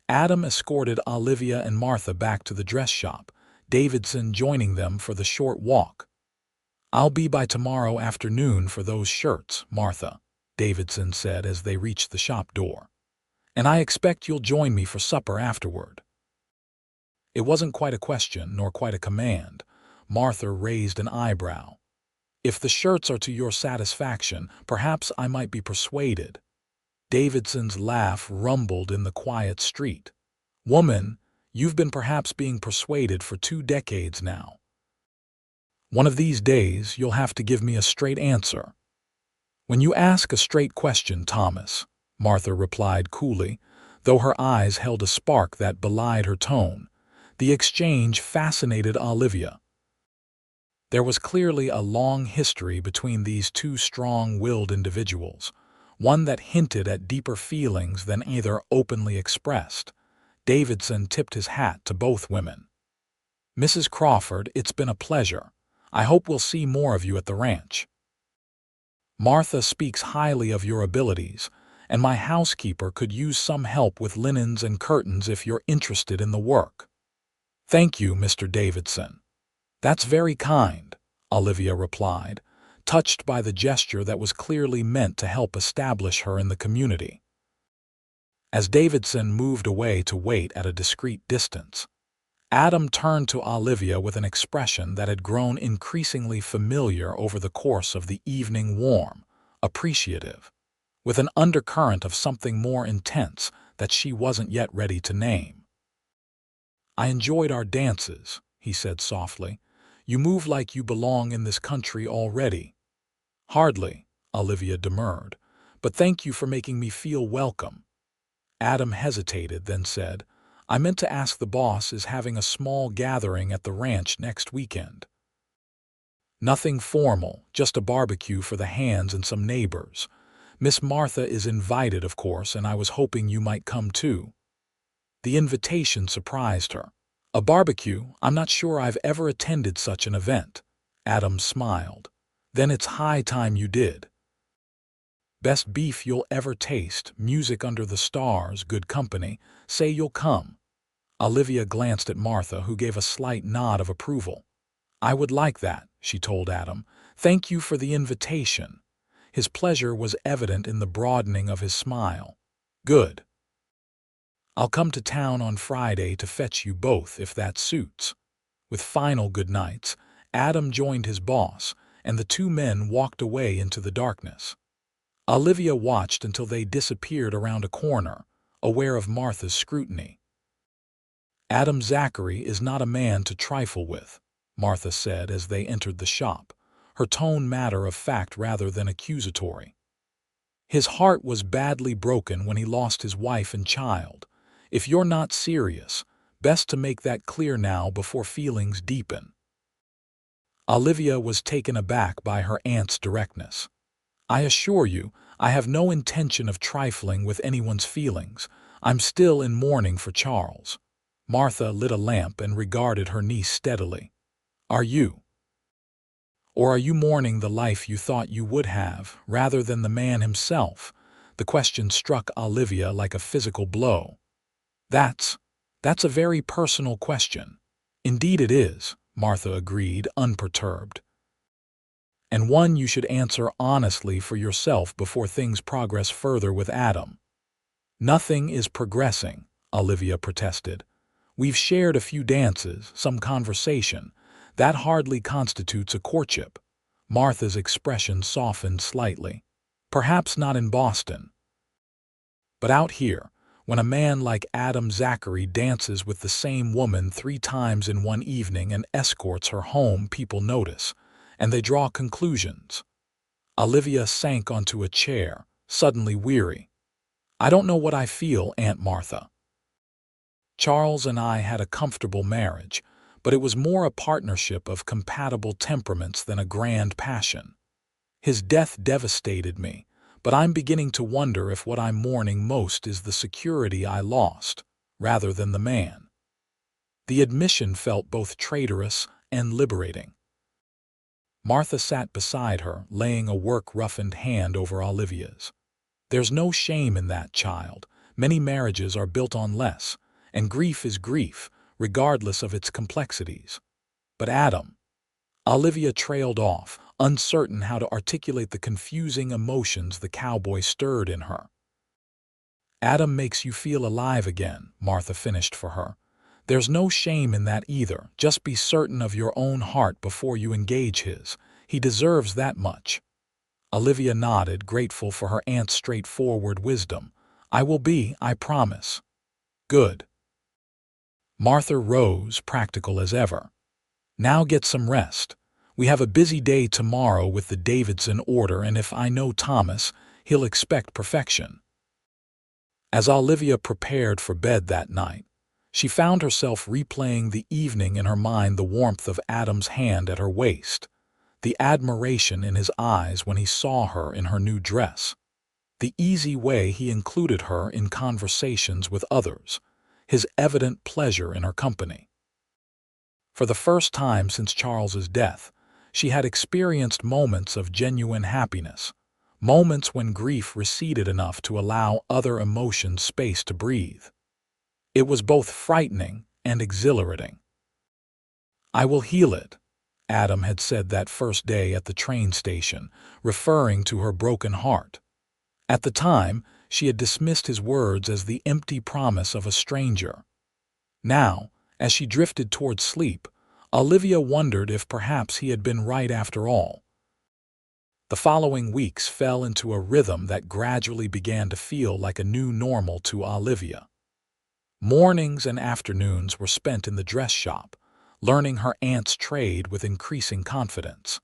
Adam escorted Olivia and Martha back to the dress shop, Davidson joining them for the short walk. "I'll be by tomorrow afternoon for those shirts, Martha," Davidson said as they reached the shop door. "And I expect you'll join me for supper afterward." It wasn't quite a question, nor quite a command. Martha raised an eyebrow. "If the shirts are to your satisfaction, perhaps I might be persuaded." Davidson's laugh rumbled in the quiet street. "Woman, you've been perhaps being persuaded for 2 decades now. One of these days you'll have to give me a straight answer." "When you ask a straight question, Thomas," Martha replied coolly, though her eyes held a spark that belied her tone. The exchange fascinated Olivia. There was clearly a long history between these two strong-willed individuals, one that hinted at deeper feelings than either openly expressed. Davidson tipped his hat to both women. "Mrs. Crawford, it's been a pleasure. I hope we'll see more of you at the ranch. Martha speaks highly of your abilities, and my housekeeper could use some help with linens and curtains if you're interested in the work." "Thank you, Mr. Davidson." "That's very kind," Olivia replied, touched by the gesture that was clearly meant to help establish her in the community. As Davidson moved away to wait at a discreet distance, Adam turned to Olivia with an expression that had grown increasingly familiar over the course of the evening: warm, appreciative, with an undercurrent of something more intense that she wasn't yet ready to name. "I enjoyed our dances," he said softly. "You move like you belong in this country already." "Hardly," Olivia demurred, "but thank you for making me feel welcome." Adam hesitated, then said, "I meant to ask, the boss is having a small gathering at the ranch next weekend." "Nothing formal, just a barbecue for the hands and some neighbors. Miss Martha is invited, of course, and I was hoping you might come too." The invitation surprised her. "A barbecue? I'm not sure I've ever attended such an event." Adam smiled. "Then it's high time you did. Best beef you'll ever taste, music under the stars, good company. Say you'll come." Olivia glanced at Martha, who gave a slight nod of approval. "I would like that," she told Adam. "Thank you for the invitation." His pleasure was evident in the broadening of his smile. "Good. I'll come to town on Friday to fetch you both, if that suits." With final good nights, Adam joined his boss, and the two men walked away into the darkness. Olivia watched until they disappeared around a corner, aware of Martha's scrutiny. "Adam Zachary is not a man to trifle with," Martha said as they entered the shop, her tone matter of fact rather than accusatory. "His heart was badly broken when he lost his wife and child. If you're not serious, best to make that clear now before feelings deepen." Olivia was taken aback by her aunt's directness. "I assure you, I have no intention of trifling with anyone's feelings. I'm still in mourning for Charles." Martha lit a lamp and regarded her niece steadily. "Are you?" Or are you mourning the life you thought you would have, rather than the man himself? The question struck Olivia like a physical blow. That's a very personal question. Indeed it is, Martha agreed, unperturbed. And one you should answer honestly for yourself before things progress further with Adam. Nothing is progressing, Olivia protested. We've shared a few dances, some conversation. That hardly constitutes a courtship. Martha's expression softened slightly. Perhaps not in Boston. But out here, when a man like Adam Zachary dances with the same woman 3 times in one evening and escorts her home, people notice, and they draw conclusions. Olivia sank onto a chair, suddenly weary. I don't know what I feel, Aunt Martha. Charles and I had a comfortable marriage, but it was more a partnership of compatible temperaments than a grand passion. His death devastated me, but I'm beginning to wonder if what I'm mourning most is the security I lost, rather than the man. The admission felt both traitorous and liberating. Martha sat beside her, laying a work-roughened hand over Olivia's. There's no shame in that, child. Many marriages are built on less, and grief is grief, regardless of its complexities. But Adam. Olivia trailed off, uncertain how to articulate the confusing emotions the cowboy stirred in her. Adam makes you feel alive again, Martha finished for her. There's no shame in that either. Just be certain of your own heart before you engage his. He deserves that much. Olivia nodded, grateful for her aunt's straightforward wisdom. I will be, I promise. Good. Martha rose, practical as ever. Now get some rest. We have a busy day tomorrow with the Davidson order, and if I know Thomas, he'll expect perfection. As Olivia prepared for bed that night, she found herself replaying the evening in her mind, the warmth of Adam's hand at her waist, the admiration in his eyes when he saw her in her new dress, the easy way he included her in conversations with others, his evident pleasure in her company. For the first time since Charles's death, she had experienced moments of genuine happiness, moments when grief receded enough to allow other emotions space to breathe. It was both frightening and exhilarating. I will heal it, Adam had said that first day at the train station, referring to her broken heart. At the time, she had dismissed his words as the empty promise of a stranger. Now, as she drifted toward sleep, Olivia wondered if perhaps he had been right after all. The following weeks fell into a rhythm that gradually began to feel like a new normal to Olivia. Mornings and afternoons were spent in the dress shop, learning her aunt's trade with increasing confidence.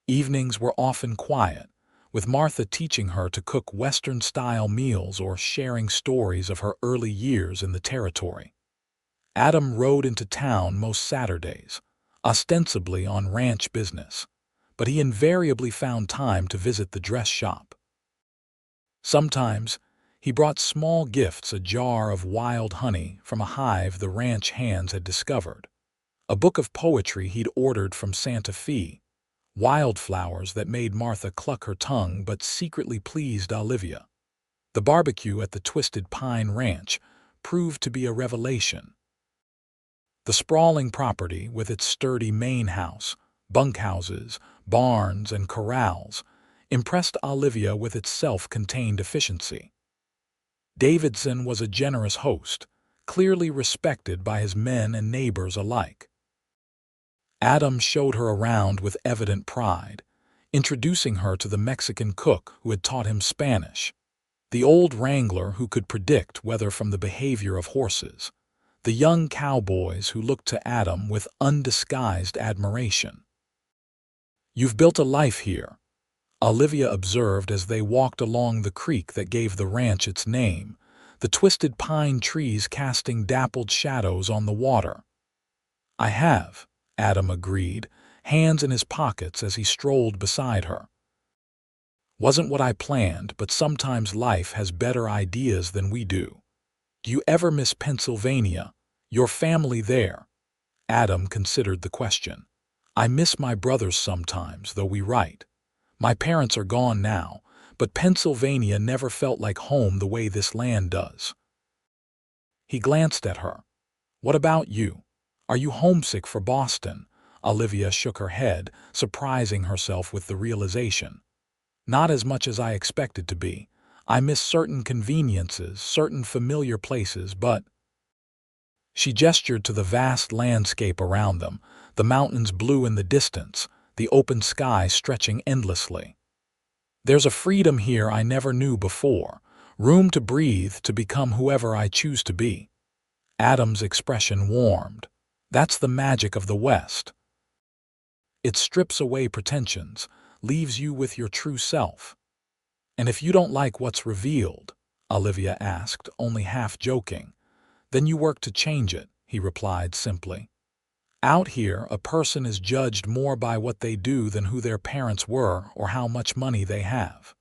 Evenings were often quiet, with Martha teaching her to cook Western-style meals or sharing stories of her early years in the territory. Adam rode into town most Saturdays, ostensibly on ranch business, but he invariably found time to visit the dress shop. Sometimes, he brought small gifts, a jar of wild honey from a hive the ranch hands had discovered, a book of poetry he'd ordered from Santa Fe, wildflowers that made Martha cluck her tongue but secretly pleased Olivia. The barbecue at the Twisted Pine Ranch proved to be a revelation. The sprawling property, with its sturdy main house, bunkhouses, barns, and corrals, impressed Olivia with its self-contained efficiency. Davidson was a generous host, clearly respected by his men and neighbors alike. Adam showed her around with evident pride, introducing her to the Mexican cook who had taught him Spanish, the old wrangler who could predict weather from the behavior of horses, the young cowboys who looked to Adam with undisguised admiration. You've built a life here, Olivia observed as they walked along the creek that gave the ranch its name, the twisted pine trees casting dappled shadows on the water. I have, Adam agreed, hands in his pockets as he strolled beside her. Wasn't what I planned, but sometimes life has better ideas than we do. Do you ever miss Pennsylvania? Your family there? Adam considered the question. I miss my brothers sometimes, though we write. My parents are gone now, but Pennsylvania never felt like home the way this land does." He glanced at her. "What about you? Are you homesick for Boston?" Olivia shook her head, surprising herself with the realization. "Not as much as I expected to be. I miss certain conveniences, certain familiar places, but—" She gestured to the vast landscape around them, the mountains blue in the distance, the open sky stretching endlessly. "There's a freedom here I never knew before, room to breathe, to become whoever I choose to be." Adam's expression warmed. "That's the magic of the West. It strips away pretensions, leaves you with your true self." "And if you don't like what's revealed," Olivia asked, only half joking, "then you work to change it," he replied simply. "Out here, a person is judged more by what they do than who their parents were or how much money they have."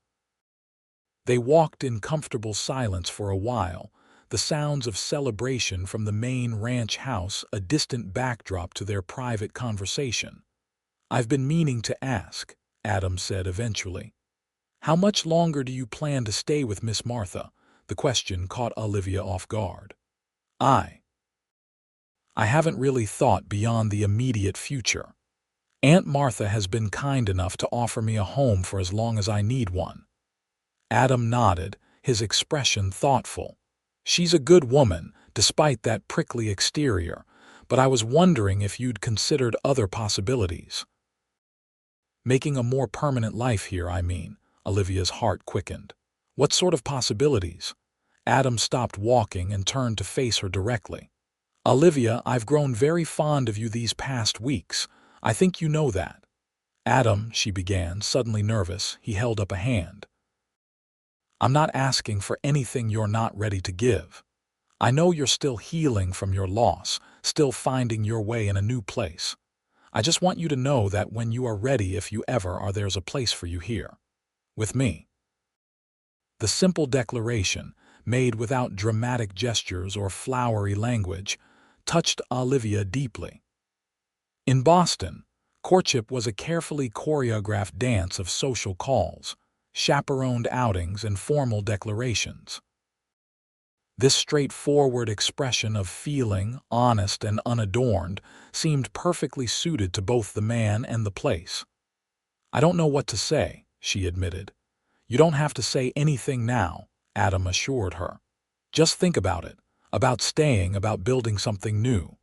They walked in comfortable silence for a while, the sounds of celebration from the main ranch house a distant backdrop to their private conversation. "I've been meaning to ask," Adam said eventually. "How much longer do you plan to stay with Miss Martha?" The question caught Olivia off guard. I haven't really thought beyond the immediate future. Aunt Martha has been kind enough to offer me a home for as long as I need one." Adam nodded, his expression thoughtful. "She's a good woman, despite that prickly exterior, but I was wondering if you'd considered other possibilities." "Making a more permanent life here, I mean." Olivia's heart quickened. "What sort of possibilities?" Adam stopped walking and turned to face her directly. "Olivia, I've grown very fond of you these past weeks. I think you know that." "Adam," she began, suddenly nervous, he held up a hand. "I'm not asking for anything you're not ready to give. I know you're still healing from your loss, still finding your way in a new place. I just want you to know that when you are ready, if you ever are, there's a place for you here. With me." The simple declaration, made without dramatic gestures or flowery language, touched Olivia deeply. In Boston, courtship was a carefully choreographed dance of social calls, chaperoned outings, and formal declarations. This straightforward expression of feeling, honest and unadorned, seemed perfectly suited to both the man and the place. "I don't know what to say," she admitted. "You don't have to say anything now," Adam assured her. "Just think about it, about staying, about building something new."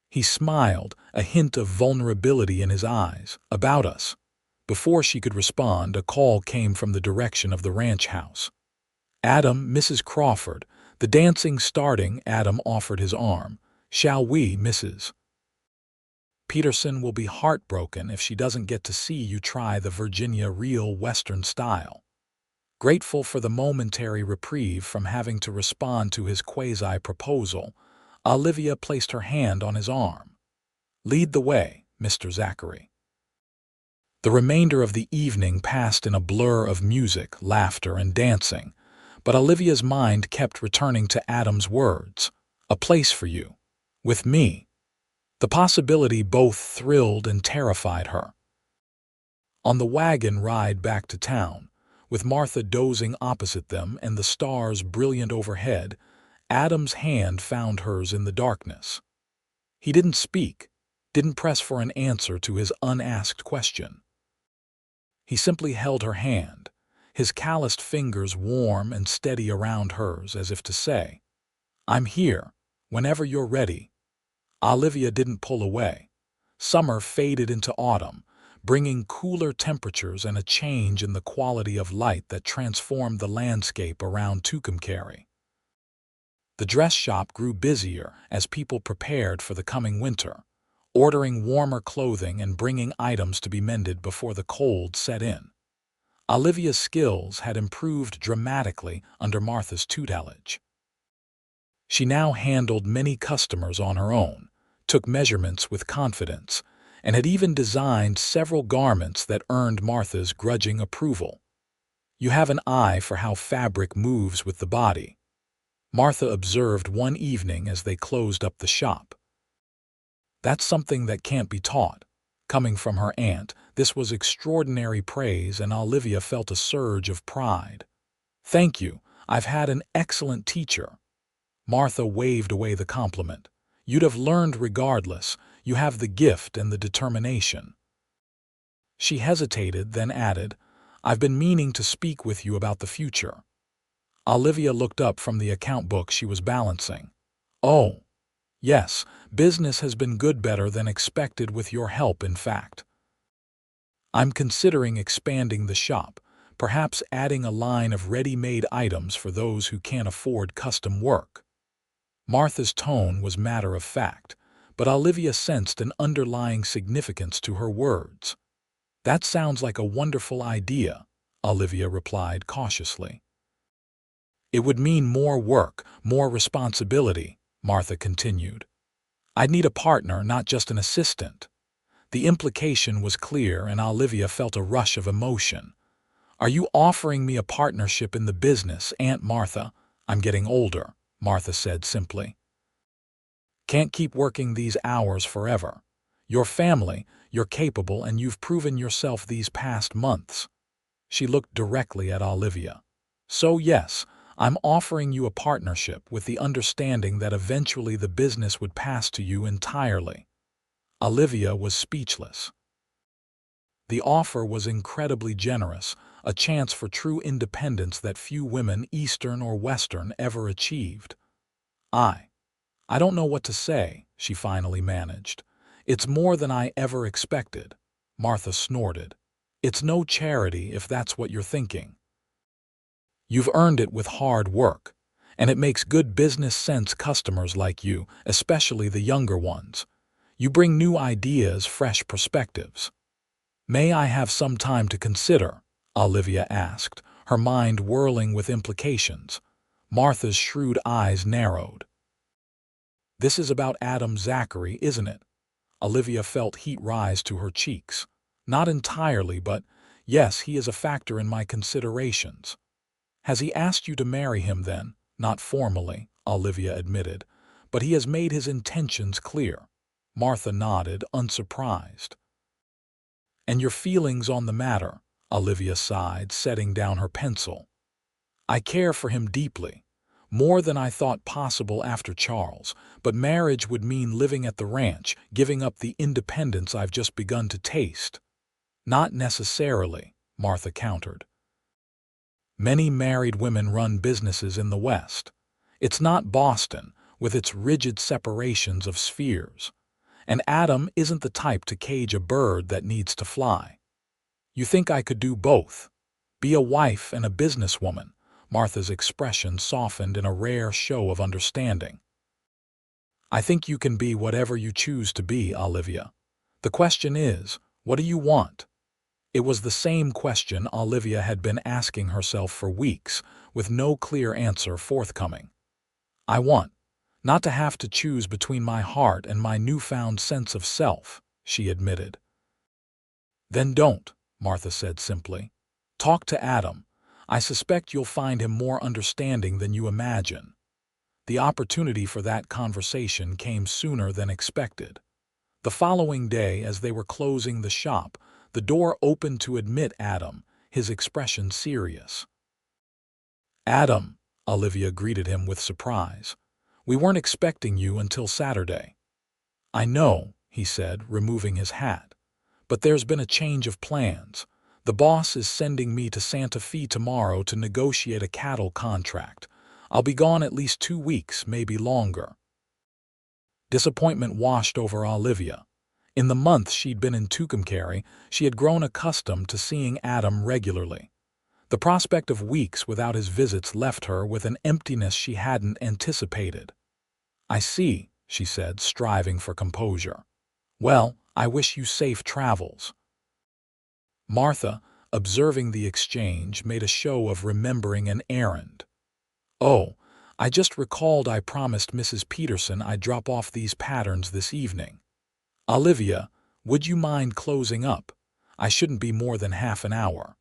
He smiled, a hint of vulnerability in his eyes. "About us." Before she could respond, a call came from the direction of the ranch house. "Adam, Mrs. Crawford, the dancing starting." Adam offered his arm. "Shall we, Mrs. Peterson will be heartbroken if she doesn't get to see you try the Virginia real Western style." Grateful for the momentary reprieve from having to respond to his quasi-proposal, Olivia placed her hand on his arm. "Lead the way, Mr. Zachary." The remainder of the evening passed in a blur of music, laughter, and dancing, but Olivia's mind kept returning to Adam's words, "A place for you. With me." The possibility both thrilled and terrified her. On the wagon ride back to town, with Martha dozing opposite them and the stars brilliant overhead, Adam's hand found hers in the darkness. He didn't speak, didn't press for an answer to his unasked question. He simply held her hand, his calloused fingers warm and steady around hers, as if to say, "I'm here, whenever you're ready." Olivia didn't pull away. Summer faded into autumn, bringing cooler temperatures and a change in the quality of light that transformed the landscape around Tucumcari. The dress shop grew busier as people prepared for the coming winter, ordering warmer clothing and bringing items to be mended before the cold set in. Olivia's skills had improved dramatically under Martha's tutelage. She now handled many customers on her own, took measurements with confidence, and had even designed several garments that earned Martha's grudging approval. "You have an eye for how fabric moves with the body," Martha observed one evening as they closed up the shop. "That's something that can't be taught," Coming from her aunt, this was extraordinary praise, and Olivia felt a surge of pride. "Thank you. I've had an excellent teacher." Martha waved away the compliment. "You'd have learned regardless. You have the gift and the determination." She hesitated, then added, "I've been meaning to speak with you about the future." Olivia looked up from the account book she was balancing. "Oh, yes, business has been good, better than expected with your help, in fact. I'm considering expanding the shop, perhaps adding a line of ready-made items for those who can't afford custom work." Martha's tone was matter-of-fact, but Olivia sensed an underlying significance to her words. "That sounds like a wonderful idea," Olivia replied cautiously. "It would mean more work, more responsibility," Martha continued. "I'd need a partner, not just an assistant." The implication was clear, and Olivia felt a rush of emotion. "Are you offering me a partnership in the business, Aunt Martha?" "I'm getting older," Martha said simply. "Can't keep working these hours forever. Your family, you're capable, and you've proven yourself these past months." She looked directly at Olivia. "So yes, I'm offering you a partnership with the understanding that eventually the business would pass to you entirely." Olivia was speechless. The offer was incredibly generous, a chance for true independence that few women, Eastern or Western, ever achieved. I don't know what to say," she finally managed. "It's more than I ever expected." Martha snorted. "It's no charity, if that's what you're thinking. You've earned it with hard work, and it makes good business sense. Customers like you, especially the younger ones. You bring new ideas, fresh perspectives." "May I have some time to consider?" Olivia asked, her mind whirling with implications. Martha's shrewd eyes narrowed. "This is about Adam Zachary, isn't it?" Olivia felt heat rise to her cheeks. "Not entirely, but yes, he is a factor in my considerations." "Has he asked you to marry him then?" "Not formally," Olivia admitted, "but he has made his intentions clear." Martha nodded, unsurprised. "And your feelings on the matter?" Olivia sighed, setting down her pencil. "I care for him deeply, more than I thought possible after Charles, but marriage would mean living at the ranch, giving up the independence I've just begun to taste." "Not necessarily," Martha countered. "Many married women run businesses in the West. It's not Boston, with its rigid separations of spheres. And Adam isn't the type to cage a bird that needs to fly." "You think I could do both? Be a wife and a businesswoman?" Martha's expression softened in a rare show of understanding. "I think you can be whatever you choose to be, Olivia. The question is, what do you want?" It was the same question Olivia had been asking herself for weeks, with no clear answer forthcoming. "I want not to have to choose between my heart and my newfound sense of self," she admitted. "Then don't," Martha said simply. "Talk to Adam. I suspect you'll find him more understanding than you imagine." The opportunity for that conversation came sooner than expected. The following day, as they were closing the shop, the door opened to admit Adam, his expression serious. "Adam," Olivia greeted him with surprise. "We weren't expecting you until Saturday." "I know," he said, removing his hat. "But there's been a change of plans. The boss is sending me to Santa Fe tomorrow to negotiate a cattle contract. I'll be gone at least 2 weeks, maybe longer." Disappointment washed over Olivia. In the month she'd been in Tucumcari, she had grown accustomed to seeing Adam regularly. The prospect of weeks without his visits left her with an emptiness she hadn't anticipated. "I see," she said, striving for composure. "Well, I wish you safe travels." Martha, observing the exchange, made a show of remembering an errand. "Oh, I just recalled I promised Mrs. Peterson I'd drop off these patterns this evening. Olivia, would you mind closing up? I shouldn't be more than half an hour."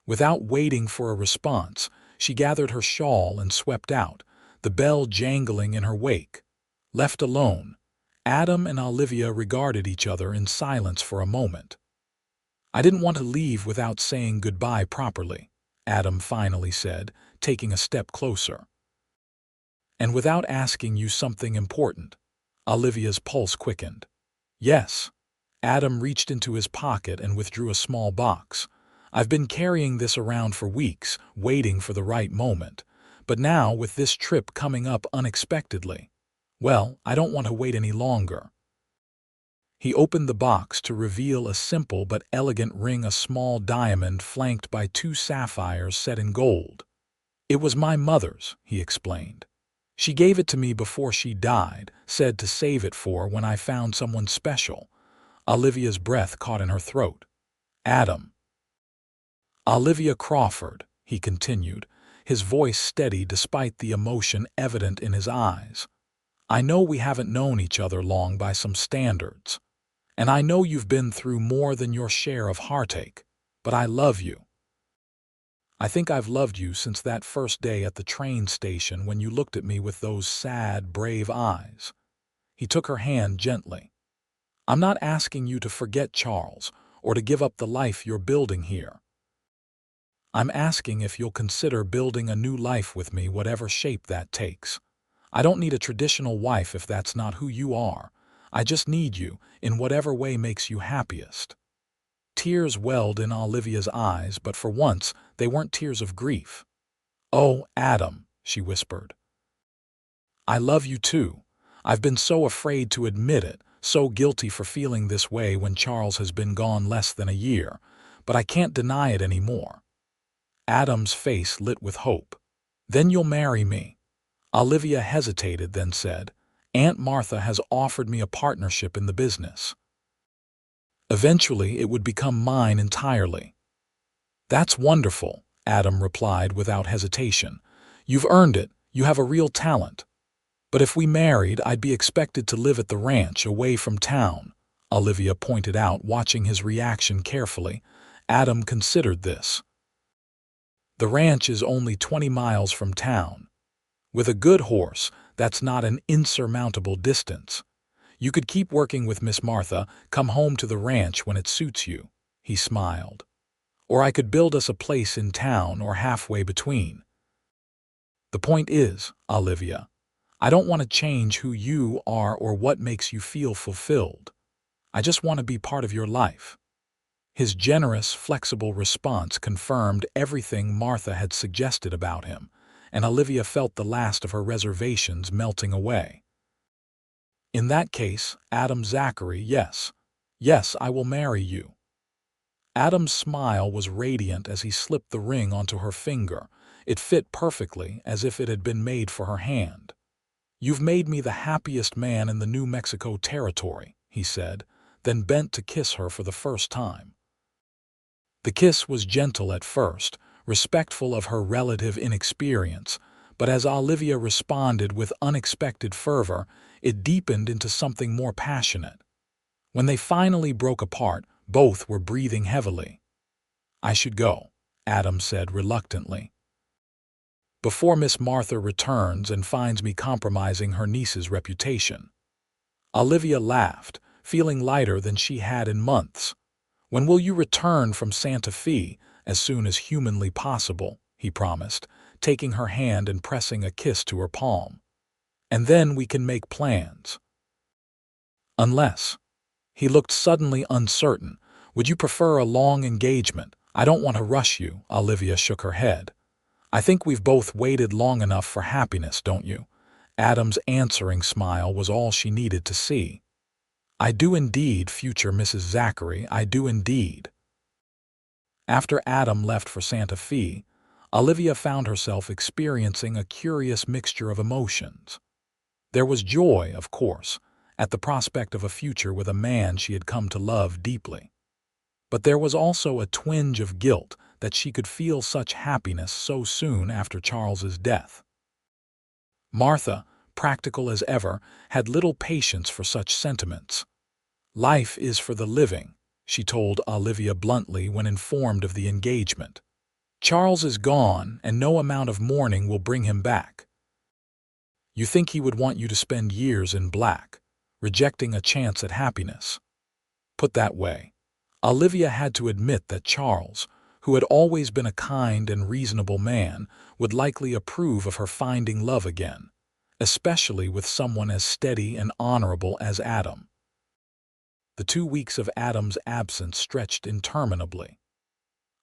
Without waiting for a response, she gathered her shawl and swept out, the bell jangling in her wake. Left alone, Adam and Olivia regarded each other in silence for a moment. "I didn't want to leave without saying goodbye properly," Adam finally said, taking a step closer. "And without asking you something important." Olivia's pulse quickened. "Yes." Adam reached into his pocket and withdrew a small box. "I've been carrying this around for weeks, waiting for the right moment. But now, with this trip coming up unexpectedly, well, I don't want to wait any longer." He opened the box to reveal a simple but elegant ring, a small diamond flanked by 2 sapphires set in gold. "It was my mother's," he explained. "She gave it to me before she died, said to save it for when I found someone special." Olivia's breath caught in her throat. "Adam." "Olivia Crawford," he continued, his voice steady despite the emotion evident in his eyes. "I know we haven't known each other long by some standards. And I know you've been through more than your share of heartache, but I love you. I think I've loved you since that first day at the train station when you looked at me with those sad, brave eyes." He took her hand gently. "I'm not asking you to forget Charles or to give up the life you're building here. I'm asking if you'll consider building a new life with me, whatever shape that takes. I don't need a traditional wife if that's not who you are. I just need you in whatever way makes you happiest." Tears welled in Olivia's eyes, but for once they weren't tears of grief. "Oh, Adam," she whispered. "I love you too. I've been so afraid to admit it, so guilty for feeling this way when Charles has been gone less than a year, but I can't deny it anymore." Adam's face lit with hope. "Then you'll marry me." Olivia hesitated, then said, "Aunt Martha has offered me a partnership in the business. Eventually, it would become mine entirely." "That's wonderful," Adam replied without hesitation. "You've earned it. You have a real talent." "But if we married, I'd be expected to live at the ranch, away from town," Olivia pointed out, watching his reaction carefully. Adam considered this. "The ranch is only 20 miles from town. With a good horse, that's not an insurmountable distance. You could keep working with Miss Martha, come home to the ranch when it suits you," he smiled. "Or I could build us a place in town or halfway between. The point is, Olivia, I don't want to change who you are or what makes you feel fulfilled. I just want to be part of your life." His generous, flexible response confirmed everything Martha had suggested about him, and Olivia felt the last of her reservations melting away. "In that case, Adam Zachary, yes. Yes, I will marry you." Adam's smile was radiant as he slipped the ring onto her finger. It fit perfectly, as if it had been made for her hand. "You've made me the happiest man in the New Mexico territory," he said, then bent to kiss her for the first time. The kiss was gentle at first, respectful of her relative inexperience, but as Olivia responded with unexpected fervor, it deepened into something more passionate. When they finally broke apart, both were breathing heavily. "I should go," Adam said reluctantly, "before Miss Martha returns and finds me compromising her niece's reputation." Olivia laughed, feeling lighter than she had in months. "When will you return from Santa Fe?" "As soon as humanly possible," he promised, taking her hand and pressing a kiss to her palm. "And then we can make plans." "Unless—" He looked suddenly uncertain. "Would you prefer a long engagement?" "I don't want to rush you," Olivia shook her head. "I think we've both waited long enough for happiness, don't you?" Adam's answering smile was all she needed to see. "I do indeed, future Mrs. Zachary, I do indeed." After Adam left for Santa Fe, Olivia found herself experiencing a curious mixture of emotions. There was joy, of course, at the prospect of a future with a man she had come to love deeply. But there was also a twinge of guilt that she could feel such happiness so soon after Charles's death. Martha, practical as ever, had little patience for such sentiments. "Life is for the living," she told Olivia bluntly when informed of the engagement. "Charles is gone, and no amount of mourning will bring him back." "You think he would want you to spend years in black?" rejecting a chance at happiness. Put that way, Olivia had to admit that Charles, who had always been a kind and reasonable man, would likely approve of her finding love again, especially with someone as steady and honorable as Adam. The 2 weeks of Adam's absence stretched interminably.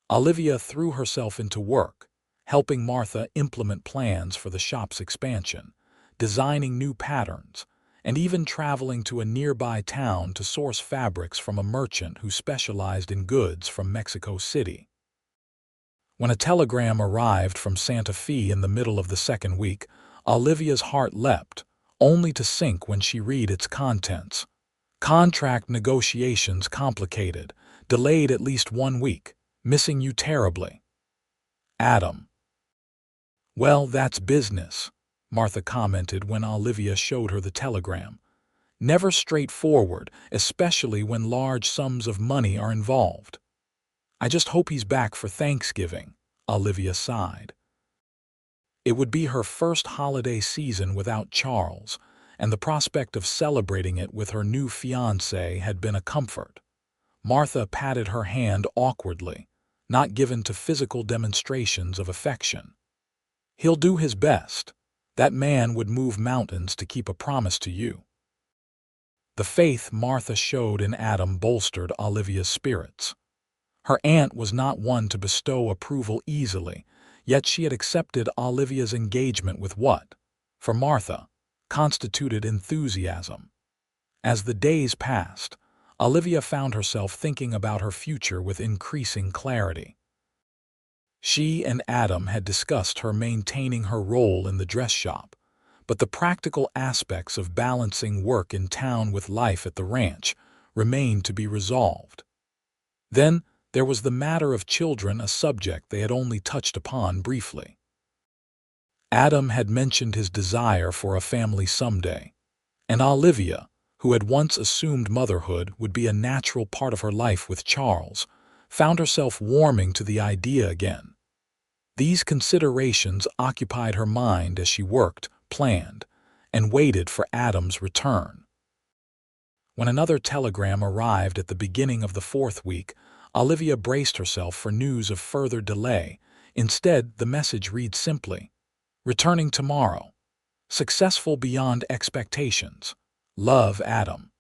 Olivia threw herself into work, helping Martha implement plans for the shop's expansion, designing new patterns, and even traveling to a nearby town to source fabrics from a merchant who specialized in goods from Mexico City. When a telegram arrived from Santa Fe in the middle of the 2nd week, Olivia's heart leapt, only to sink when she read its contents. Contract negotiations complicated, delayed at least 1 week, missing you terribly. Adam. Well, that's business, Martha commented when Olivia showed her the telegram. Never straightforward, especially when large sums of money are involved. I just hope he's back for Thanksgiving, Olivia sighed. It would be her first holiday season without Charles, and the prospect of celebrating it with her new fiancé had been a comfort. Martha patted her hand awkwardly, not given to physical demonstrations of affection. He'll do his best. That man would move mountains to keep a promise to you. The faith Martha showed in Adam bolstered Olivia's spirits. Her aunt was not one to bestow approval easily, yet she had accepted Olivia's engagement with what, for Martha, constituted enthusiasm. As the days passed, Olivia found herself thinking about her future with increasing clarity. She and Adam had discussed her maintaining her role in the dress shop, but the practical aspects of balancing work in town with life at the ranch remained to be resolved. Then there was the matter of children, a subject they had only touched upon briefly. Adam had mentioned his desire for a family someday, and Olivia, who had once assumed motherhood would be a natural part of her life with Charles, found herself warming to the idea again. These considerations occupied her mind as she worked, planned, and waited for Adam's return. When another telegram arrived at the beginning of the 4th week, Olivia braced herself for news of further delay. Instead, the message read simply, "Returning tomorrow. Successful beyond expectations. Love, Adam."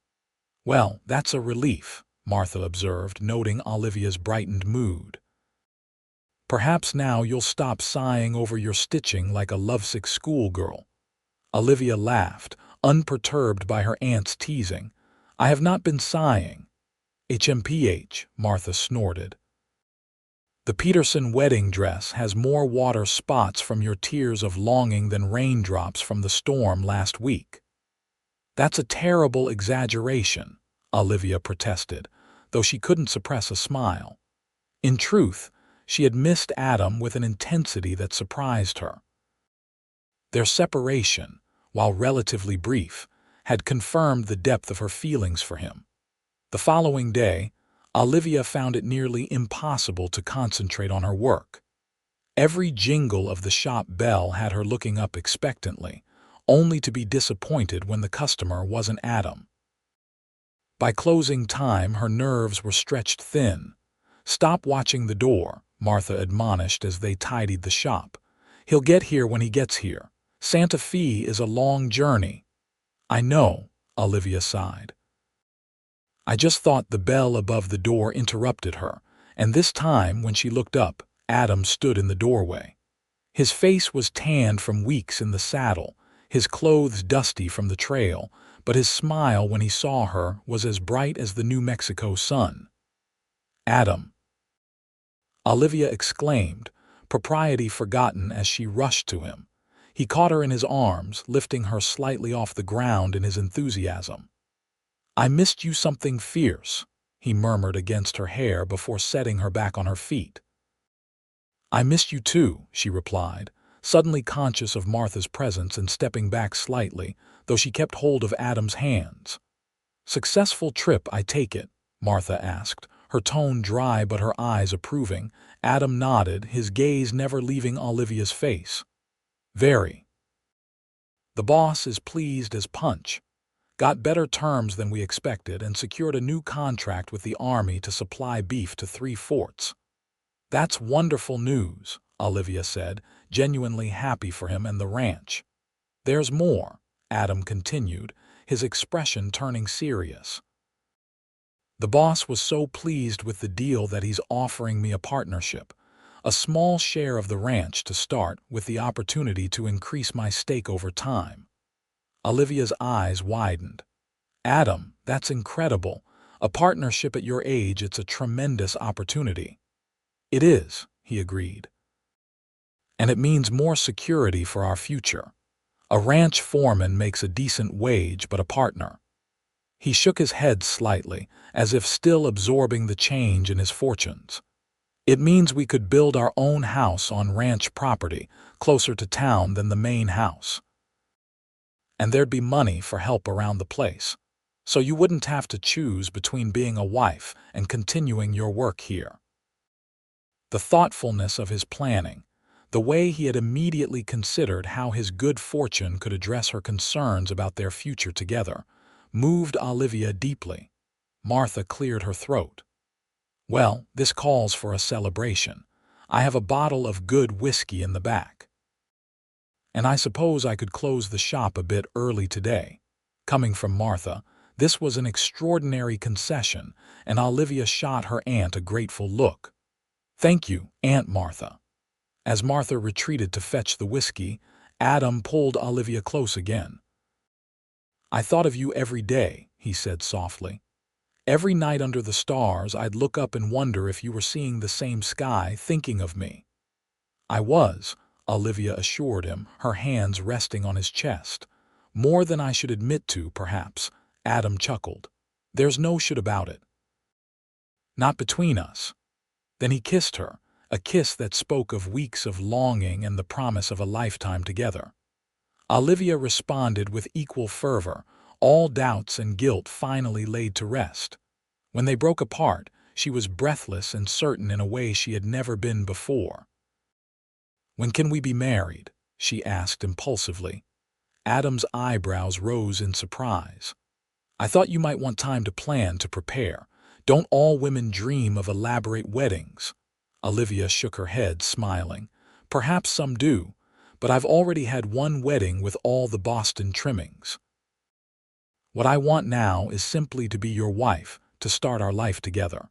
Well, that's a relief, Martha observed, noting Olivia's brightened mood. Perhaps now you'll stop sighing over your stitching like a lovesick schoolgirl. Olivia laughed, unperturbed by her aunt's teasing. I have not been sighing. HMPH, Martha snorted. The Peterson wedding dress has more water spots from your tears of longing than raindrops from the storm last week. That's a terrible exaggeration, Olivia protested, though she couldn't suppress a smile. In truth, she had missed Adam with an intensity that surprised her. Their separation, while relatively brief, had confirmed the depth of her feelings for him. The following day, Olivia found it nearly impossible to concentrate on her work. Every jingle of the shop bell had her looking up expectantly, only to be disappointed when the customer wasn't Adam. By closing time, her nerves were stretched thin. "Stop watching the door," Martha admonished as they tidied the shop. "He'll get here when he gets here. Santa Fe is a long journey." "I know," Olivia sighed. I just thought the bell above the door interrupted her, and this time when she looked up, Adam stood in the doorway. His face was tanned from weeks in the saddle, his clothes dusty from the trail, but his smile when he saw her was as bright as the New Mexico sun. "Adam!" Olivia exclaimed, propriety forgotten as she rushed to him. He caught her in his arms, lifting her slightly off the ground in his enthusiasm. "I missed you something fierce," he murmured against her hair before setting her back on her feet. "I missed you too," she replied, suddenly conscious of Martha's presence and stepping back slightly, though she kept hold of Adam's hands. "Successful trip, I take it?" Martha asked, her tone dry but her eyes approving. Adam nodded, his gaze never leaving Olivia's face. "Very. The boss is pleased as punch. got better terms than we expected, and secured a new contract with the Army to supply beef to 3 forts. "That's wonderful news," Olivia said, genuinely happy for him and the ranch. "There's more," Adam continued, his expression turning serious. "The boss was so pleased with the deal that he's offering me a partnership, a small share of the ranch to start, with the opportunity to increase my stake over time." Olivia's eyes widened. "Adam, that's incredible. A partnership at your age, it's a tremendous opportunity." "It is," he agreed. "And it means more security for our future. A ranch foreman makes a decent wage, but a partner—" He shook his head slightly, as if still absorbing the change in his fortunes. "It means we could build our own house on ranch property, closer to town than the main house. And there'd be money for help around the place. So you wouldn't have to choose between being a wife and continuing your work here." The thoughtfulness of his planning, the way he had immediately considered how his good fortune could address her concerns about their future together, moved Olivia deeply. Martha cleared her throat. "Well, this calls for a celebration. I have a bottle of good whiskey in the back. And I suppose I could close the shop a bit early today." Coming from Martha, this was an extraordinary concession, and Olivia shot her aunt a grateful look. "Thank you, Aunt Martha." As Martha retreated to fetch the whiskey, Adam pulled Olivia close again. "I thought of you every day," he said softly. "Every night under the stars, I'd look up and wonder if you were seeing the same sky, thinking of me." "I was," Olivia assured him, her hands resting on his chest. "More than I should admit to, perhaps," Adam chuckled. "There's no should about it. Not between us." Then he kissed her, a kiss that spoke of weeks of longing and the promise of a lifetime together. Olivia responded with equal fervor, all doubts and guilt finally laid to rest. When they broke apart, she was breathless and certain in a way she had never been before. "When can we be married?" she asked impulsively. Adam's eyebrows rose in surprise. "I thought you might want time to plan, to prepare. Don't all women dream of elaborate weddings?" Olivia shook her head, smiling. "Perhaps some do, but I've already had one wedding with all the Boston trimmings. What I want now is simply to be your wife, to start our life together."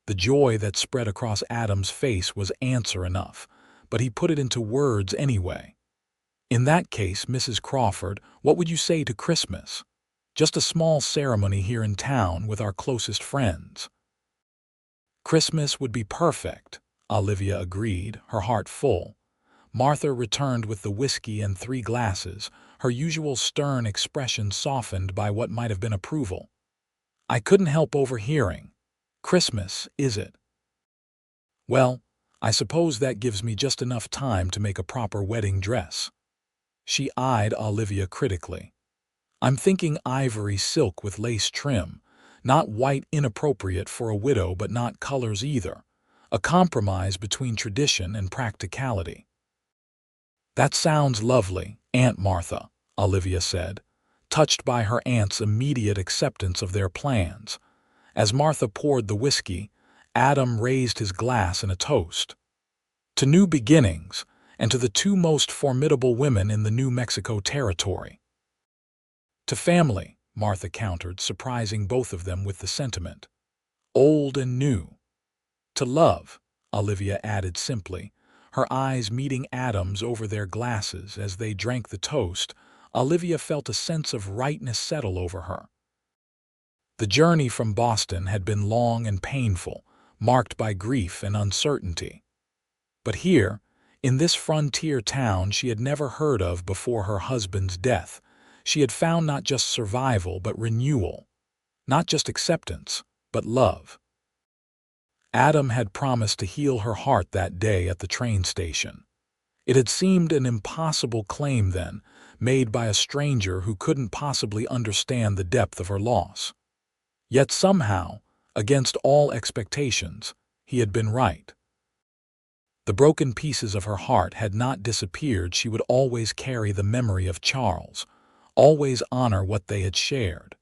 The joy that spread across Adam's face was answer enough, but he put it into words anyway. "In that case, Mrs. Crawford, what would you say to Christmas? Just a small ceremony here in town with our closest friends." "Christmas would be perfect," Olivia agreed, her heart full. Martha returned with the whiskey and 3 glasses, her usual stern expression softened by what might have been approval. "I couldn't help overhearing. Christmas, is it? Well, I suppose that gives me just enough time to make a proper wedding dress." She eyed Olivia critically. "I'm thinking ivory silk with lace trim, not white, inappropriate for a widow, but not colors either. A compromise between tradition and practicality." "That sounds lovely, Aunt Martha," Olivia said, touched by her aunt's immediate acceptance of their plans. As Martha poured the whiskey, Adam raised his glass in a toast. "To new beginnings, and to the 2 most formidable women in the New Mexico territory." "To family," Martha countered, surprising both of them with the sentiment. "Old and new." "To love," Olivia added simply, her eyes meeting Adam's over their glasses as they drank the toast. Olivia felt a sense of rightness settle over her. The journey from Boston had been long and painful, marked by grief and uncertainty. But here, in this frontier town she had never heard of before her husband's death, she had found not just survival but renewal, not just acceptance, but love. Adam had promised to heal her heart that day at the train station. It had seemed an impossible claim then, made by a stranger who couldn't possibly understand the depth of her loss. Yet somehow, against all expectations, he had been right. The broken pieces of her heart had not disappeared. She would always carry the memory of Charles, always honor what they had shared.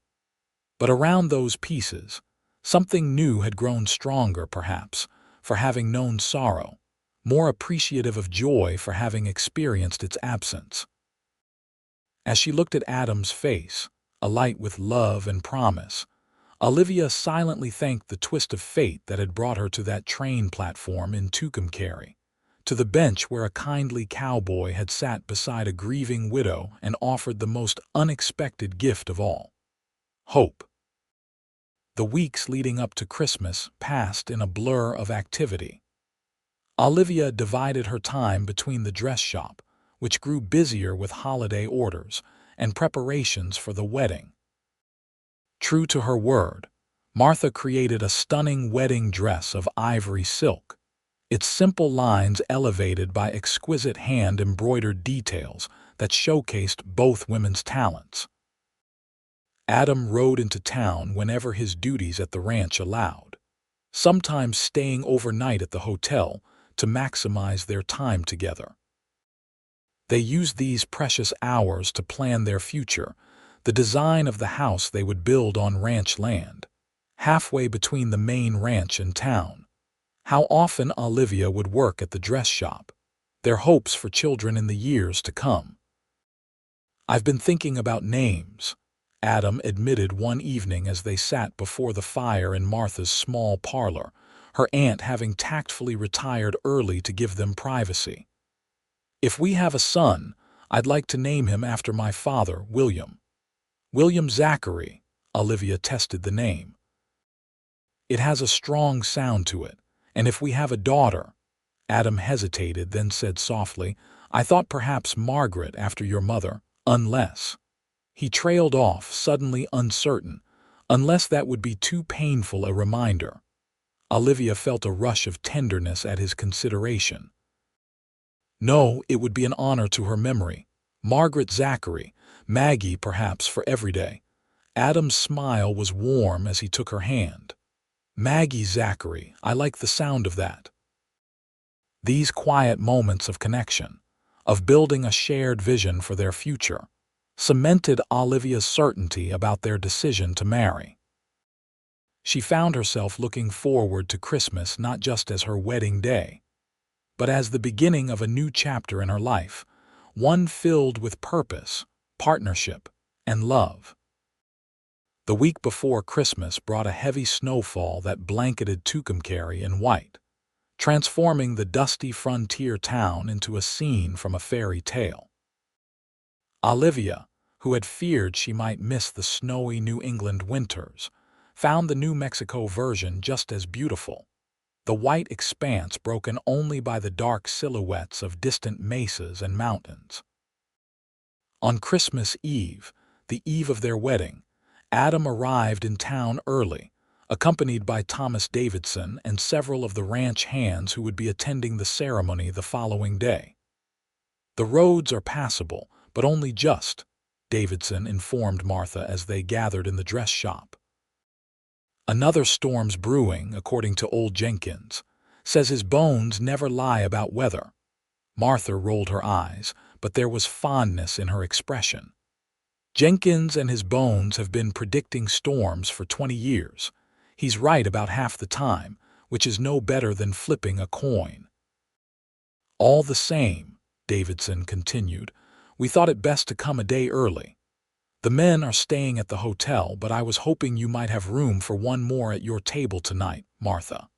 But around those pieces, something new had grown stronger, perhaps, for having known sorrow, more appreciative of joy for having experienced its absence. As she looked at Adam's face, alight with love and promise, Olivia silently thanked the twist of fate that had brought her to that train platform in Tucumcari, to the bench where a kindly cowboy had sat beside a grieving widow and offered the most unexpected gift of all: hope. The weeks leading up to Christmas passed in a blur of activity. Olivia divided her time between the dress shop, which grew busier with holiday orders, and preparations for the wedding. True to her word, Martha created a stunning wedding dress of ivory silk, its simple lines elevated by exquisite hand-embroidered details that showcased both women's talents. Adam rode into town whenever his duties at the ranch allowed, sometimes staying overnight at the hotel to maximize their time together. They used these precious hours to plan their future, the design of the house they would build on ranch land, halfway between the main ranch and town. How often Olivia would work at the dress shop, their hopes for children in the years to come. "I've been thinking about names," Adam admitted one evening as they sat before the fire in Martha's small parlor, her aunt having tactfully retired early to give them privacy. "If we have a son, I'd like to name him after my father, William." "William Zachary," Olivia tested the name. "It has a strong sound to it. And if we have a daughter—" Adam hesitated, then said softly, "I thought perhaps Margaret after your mother, unless—" He trailed off, suddenly uncertain, unless that would be too painful a reminder. Olivia felt a rush of tenderness at his consideration. No, it would be an honor to her memory. Margaret Zachary, Maggie perhaps for every day. Adam's smile was warm as he took her hand. "Maggie Zachary, I like the sound of that." These quiet moments of connection, of building a shared vision for their future, cemented Olivia's certainty about their decision to marry. She found herself looking forward to Christmas not just as her wedding day, but as the beginning of a new chapter in her life, one filled with purpose, partnership, and love. The week before Christmas brought a heavy snowfall that blanketed Tucumcari in white, transforming the dusty frontier town into a scene from a fairy tale. Olivia, who had feared she might miss the snowy New England winters, found the New Mexico version just as beautiful, the white expanse broken only by the dark silhouettes of distant mesas and mountains. On Christmas Eve, the eve of their wedding, Adam arrived in town early, accompanied by Thomas Davidson and several of the ranch hands who would be attending the ceremony the following day. "The roads are passable, but only just," Davidson informed Martha as they gathered in the dress shop. "Another storm's brewing, according to old Jenkins. Says his bones never lie about weather." Martha rolled her eyes, but there was fondness in her expression. "Jenkins and his bones have been predicting storms for 20 years. He's right about half the time, which is no better than flipping a coin." "All the same," Davidson continued, "we thought it best to come a day early. The men are staying at the hotel, but I was hoping you might have room for one more at your table tonight, Martha."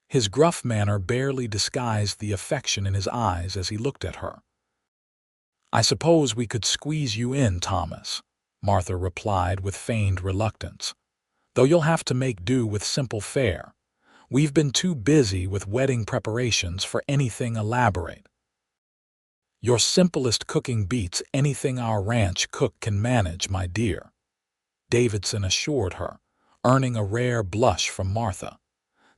His gruff manner barely disguised the affection in his eyes as he looked at her. "I suppose we could squeeze you in, Thomas," Martha replied with feigned reluctance, "though you'll have to make do with simple fare. We've been too busy with wedding preparations for anything elaborate." "Your simplest cooking beats anything our ranch cook can manage, my dear," Davidson assured her, earning a rare blush from Martha.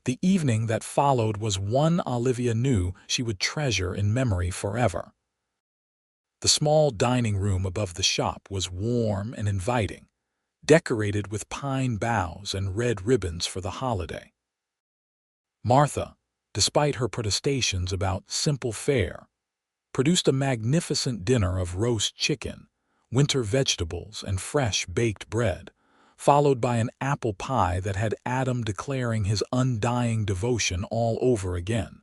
The evening that followed was one Olivia knew she would treasure in memory forever. The small dining room above the shop was warm and inviting, decorated with pine boughs and red ribbons for the holiday. Martha, despite her protestations about simple fare, produced a magnificent dinner of roast chicken, winter vegetables, and fresh baked bread, followed by an apple pie that had Adam declaring his undying devotion all over again.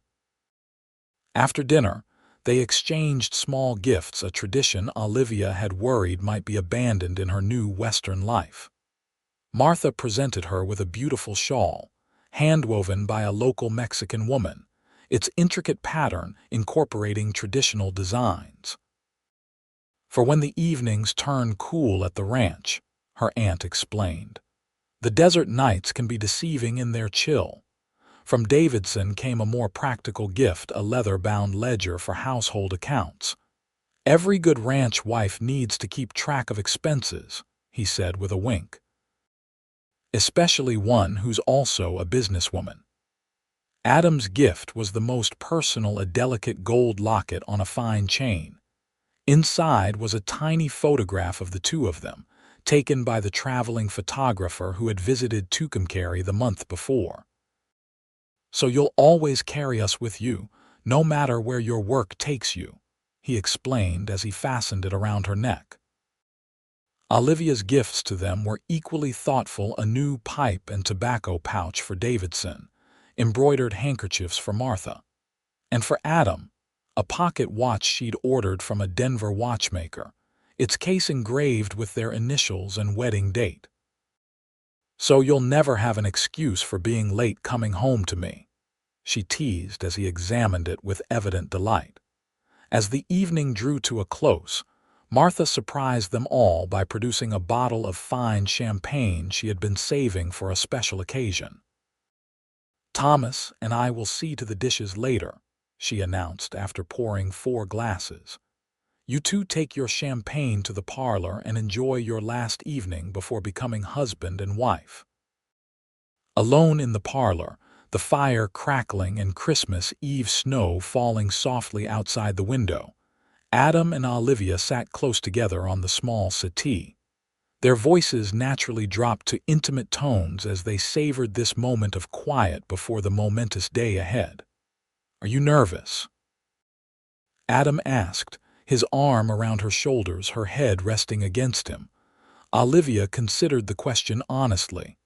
After dinner, they exchanged small gifts, a tradition Olivia had worried might be abandoned in her new Western life. Martha presented her with a beautiful shawl, hand-woven by a local Mexican woman, its intricate pattern incorporating traditional designs. For when the evenings turn cool at the ranch, her aunt explained, the desert nights can be deceiving in their chill. From Davidson came a more practical gift, a leather-bound ledger for household accounts. Every good ranch wife needs to keep track of expenses, he said with a wink. Especially one who's also a businesswoman. Adam's gift was the most personal, a delicate gold locket on a fine chain. Inside was a tiny photograph of the two of them, taken by the traveling photographer who had visited Tucumcari the month before. So you'll always carry us with you, no matter where your work takes you, he explained as he fastened it around her neck. Olivia's gifts to them were equally thoughtful, a new pipe and tobacco pouch for Davidson, embroidered handkerchiefs for Martha, and for Adam, a pocket watch she'd ordered from a Denver watchmaker, its case engraved with their initials and wedding date. So you'll never have an excuse for being late coming home to me, she teased as he examined it with evident delight. As the evening drew to a close, Martha surprised them all by producing a bottle of fine champagne she had been saving for a special occasion. Thomas and I will see to the dishes later, she announced after pouring 4 glasses. You two take your champagne to the parlor and enjoy your last evening before becoming husband and wife. Alone in the parlor, the fire crackling and Christmas Eve snow falling softly outside the window, Adam and Olivia sat close together on the small settee. Their voices naturally dropped to intimate tones as they savored this moment of quiet before the momentous day ahead. Are you nervous? Adam asked, his arm around her shoulders, her head resting against him. Olivia considered the question honestly.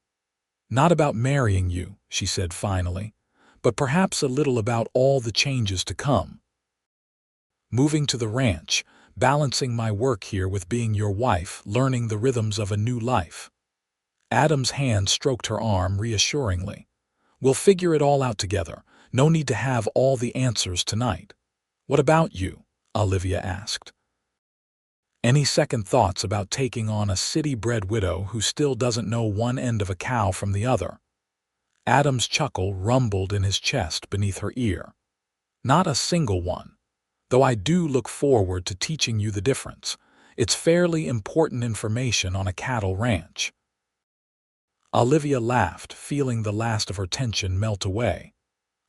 Not about marrying you, she said finally, but perhaps a little about all the changes to come. Moving to the ranch, balancing my work here with being your wife, learning the rhythms of a new life. Adam's hand stroked her arm reassuringly. We'll figure it all out together. No need to have all the answers tonight. What about you? Olivia asked. Any second thoughts about taking on a city-bred widow who still doesn't know one end of a cow from the other? Adam's chuckle rumbled in his chest beneath her ear. Not a single one. Though I do look forward to teaching you the difference. It's fairly important information on a cattle ranch. Olivia laughed, feeling the last of her tension melt away.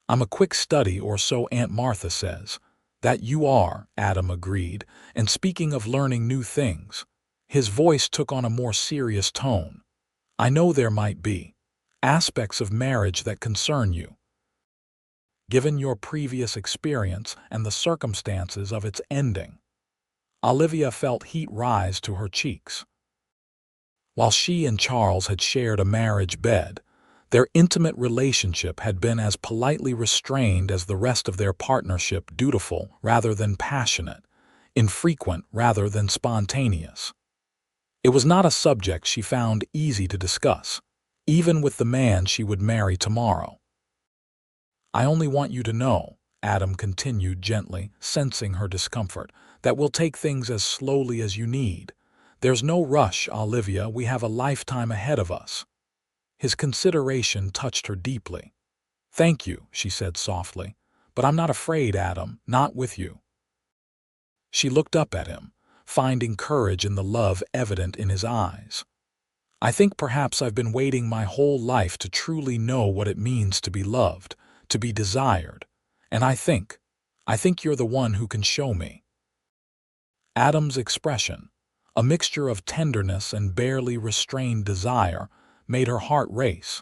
I'm a quick study, or so Aunt Martha says. That you are, Adam agreed, and speaking of learning new things, his voice took on a more serious tone. I know there might be aspects of marriage that concern you. Given your previous experience and the circumstances of its ending. Olivia felt heat rise to her cheeks. While she and Charles had shared a marriage bed, their intimate relationship had been as politely restrained as the rest of their partnership, dutiful rather than passionate, infrequent rather than spontaneous. It was not a subject she found easy to discuss, even with the man she would marry tomorrow. I only want you to know, Adam continued gently, sensing her discomfort, that we'll take things as slowly as you need. There's no rush, Olivia, we have a lifetime ahead of us. His consideration touched her deeply. Thank you, she said softly, but I'm not afraid, Adam, not with you. She looked up at him, finding courage in the love evident in his eyes. I think perhaps I've been waiting my whole life to truly know what it means to be loved, to be desired, and I think you're the one who can show me. Adam's expression, a mixture of tenderness and barely restrained desire, made her heart race.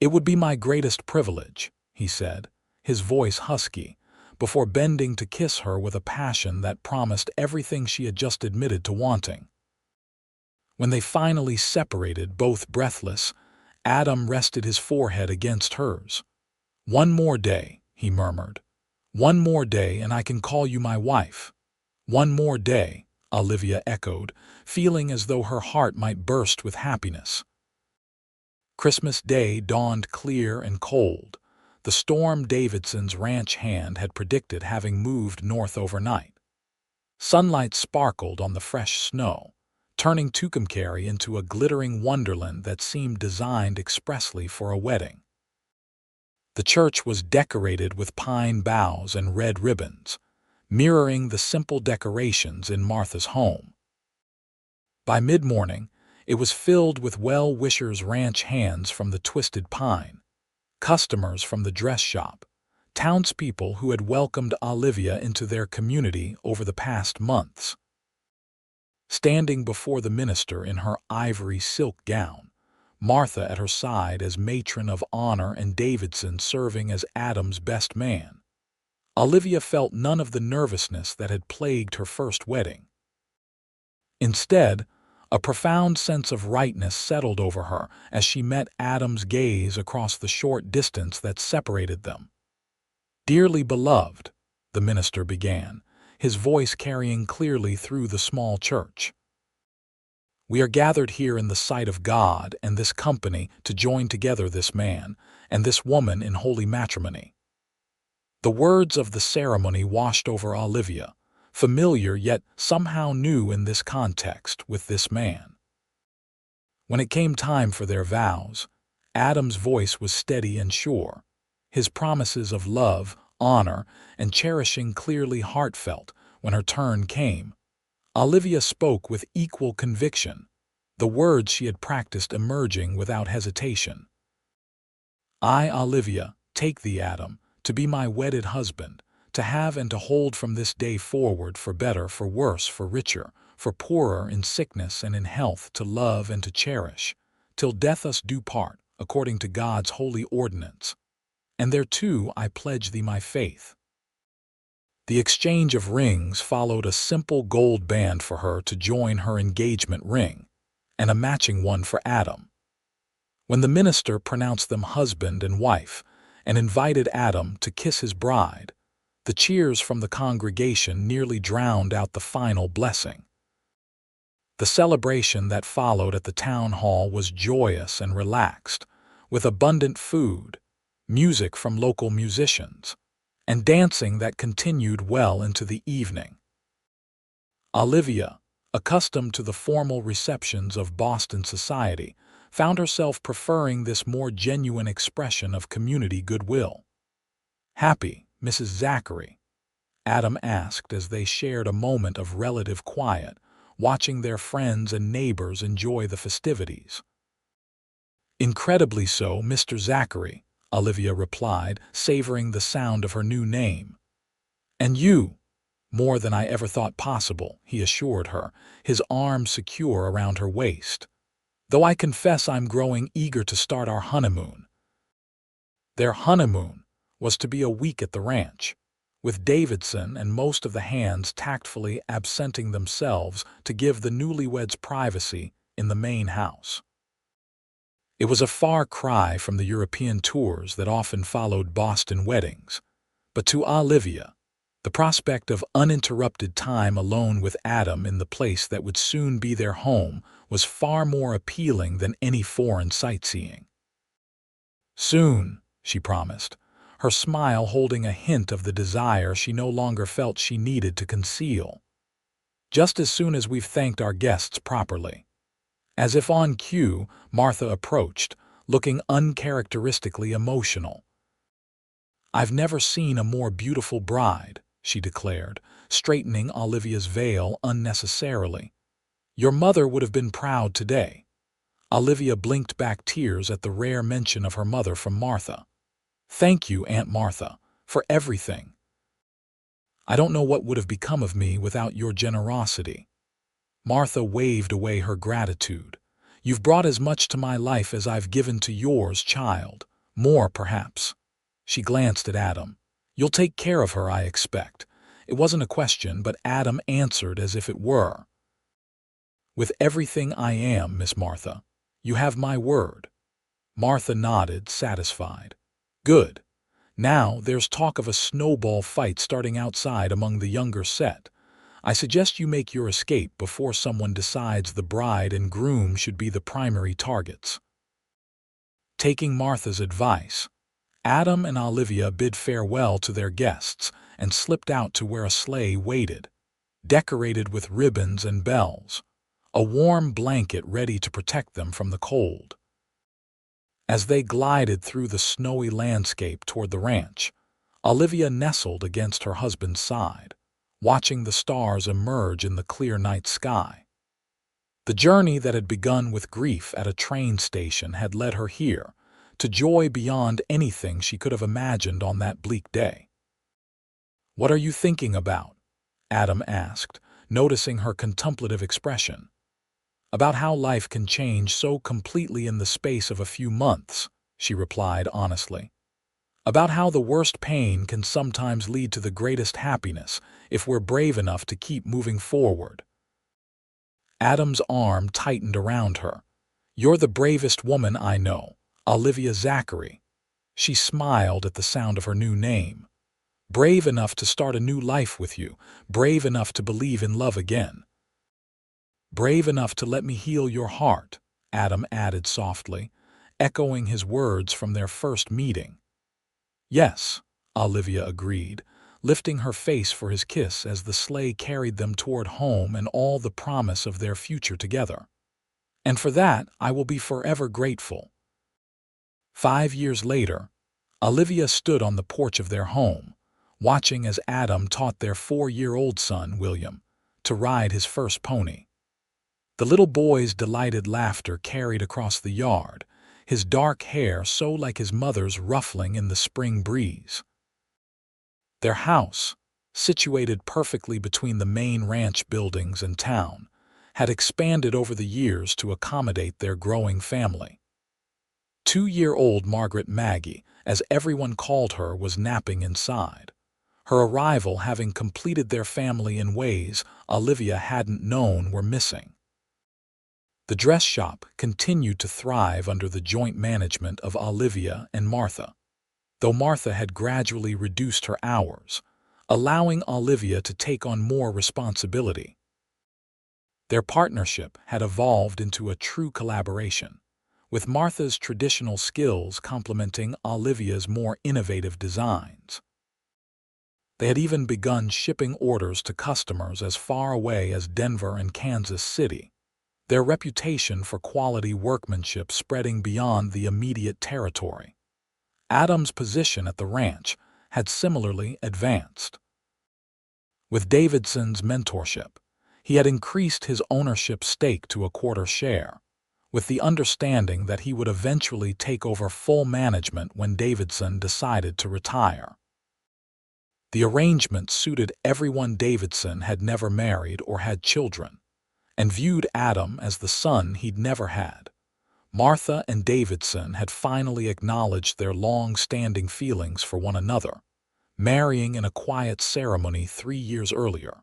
It would be my greatest privilege, he said, his voice husky, before bending to kiss her with a passion that promised everything she had just admitted to wanting. When they finally separated, both breathless, Adam rested his forehead against hers. "One more day," he murmured. "One more day and I can call you my wife." "One more day," Olivia echoed, feeling as though her heart might burst with happiness. Christmas Day dawned clear and cold, the storm Davidson's ranch hand had predicted having moved north overnight. Sunlight sparkled on the fresh snow, turning Tucumcari into a glittering wonderland that seemed designed expressly for a wedding. The church was decorated with pine boughs and red ribbons, mirroring the simple decorations in Martha's home. By mid-morning, it was filled with well-wishers' ranch hands from the Twisted Pine, customers from the dress shop, townspeople who had welcomed Olivia into their community over the past months. Standing before the minister in her ivory silk gown, Martha at her side as matron of honor and Davidson serving as Adam's best man, Olivia felt none of the nervousness that had plagued her first wedding. Instead, a profound sense of rightness settled over her as she met Adam's gaze across the short distance that separated them. "Dearly beloved," the minister began, his voice carrying clearly through the small church. "We are gathered here in the sight of God and this company to join together this man and this woman in holy matrimony." The words of the ceremony washed over Olivia, familiar yet somehow new in this context with this man. When it came time for their vows, Adam's voice was steady and sure, his promises of love, honor, and cherishing clearly heartfelt. When her turn came, Olivia spoke with equal conviction, the words she had practiced emerging without hesitation. "I, Olivia, take thee, Adam, to be my wedded husband, to have and to hold from this day forward, for better, for worse, for richer, for poorer, in sickness and in health, to love and to cherish, till death us do part, according to God's holy ordinance. And thereto I pledge thee my faith." The exchange of rings followed, a simple gold band for her to join her engagement ring, and a matching one for Adam. When the minister pronounced them husband and wife and invited Adam to kiss his bride, the cheers from the congregation nearly drowned out the final blessing. The celebration that followed at the town hall was joyous and relaxed, with abundant food, music from local musicians, and dancing that continued well into the evening. Olivia, accustomed to the formal receptions of Boston society, found herself preferring this more genuine expression of community goodwill. "Happy, Mrs. Zachary?" Adam asked as they shared a moment of relative quiet, watching their friends and neighbors enjoy the festivities. "Incredibly so, Mr. Zachary," Olivia replied, savoring the sound of her new name. "And you?" "More than I ever thought possible," he assured her, his arm secure around her waist. "Though I confess I'm growing eager to start our honeymoon." Their honeymoon was to be a week at the ranch, with Davidson and most of the hands tactfully absenting themselves to give the newlyweds privacy in the main house. It was a far cry from the European tours that often followed Boston weddings, but to Olivia, the prospect of uninterrupted time alone with Adam in the place that would soon be their home was far more appealing than any foreign sightseeing. "Soon," she promised, her smile holding a hint of the desire she no longer felt she needed to conceal. "Just as soon as we've thanked our guests properly." As if on cue, Martha approached, looking uncharacteristically emotional. "I've never seen a more beautiful bride," she declared, straightening Olivia's veil unnecessarily. "Your mother would have been proud today." Olivia blinked back tears at the rare mention of her mother from Martha. "Thank you, Aunt Martha, for everything. I don't know what would have become of me without your generosity." Martha waved away her gratitude. "You've brought as much to my life as I've given to yours, child. More, perhaps." She glanced at Adam, "You'll take care of her, I expect." It wasn't a question, but Adam answered as if it were. "With everything I am, Miss Martha. You have my word." Martha nodded, satisfied. "Good. Now there's talk of a snowball fight starting outside among the younger set. I suggest you make your escape before someone decides the bride and groom should be the primary targets." Taking Martha's advice, Adam and Olivia bid farewell to their guests and slipped out to where a sleigh waited, decorated with ribbons and bells, a warm blanket ready to protect them from the cold. As they glided through the snowy landscape toward the ranch, Olivia nestled against her husband's side, watching the stars emerge in the clear night sky. The journey that had begun with grief at a train station had led her here, to joy beyond anything she could have imagined on that bleak day. "What are you thinking about?" Adam asked, noticing her contemplative expression. "About how life can change so completely in the space of a few months," she replied honestly. "About how the worst pain can sometimes lead to the greatest happiness if we're brave enough to keep moving forward." Adam's arm tightened around her. "You're the bravest woman I know, Olivia Zachary." She smiled at the sound of her new name. "Brave enough to start a new life with you, brave enough to believe in love again." "Brave enough to let me heal your heart," Adam added softly, echoing his words from their first meeting. "Yes," Olivia agreed, lifting her face for his kiss as the sleigh carried them toward home and all the promise of their future together. "And for that, I will be forever grateful." 5 years later, Olivia stood on the porch of their home, watching as Adam taught their 4-year-old son, William, to ride his first pony. The little boy's delighted laughter carried across the yard, his dark hair so like his mother's ruffling in the spring breeze. Their house, situated perfectly between the main ranch buildings and town, had expanded over the years to accommodate their growing family. 2-year-old Margaret Maggie, as everyone called her, was napping inside, her arrival having completed their family in ways Olivia hadn't known were missing. The dress shop continued to thrive under the joint management of Olivia and Martha, though Martha had gradually reduced her hours, allowing Olivia to take on more responsibility. Their partnership had evolved into a true collaboration, with Martha's traditional skills complementing Olivia's more innovative designs. They had even begun shipping orders to customers as far away as Denver and Kansas City, their reputation for quality workmanship spreading beyond the immediate territory. Adam's position at the ranch had similarly advanced. With Davidson's mentorship, he had increased his ownership stake to a quarter share, with the understanding that he would eventually take over full management when Davidson decided to retire. The arrangement suited everyone. Davidson had never married or had children, and viewed Adam as the son he'd never had. Martha and Davidson had finally acknowledged their long-standing feelings for one another, marrying in a quiet ceremony 3 years earlier.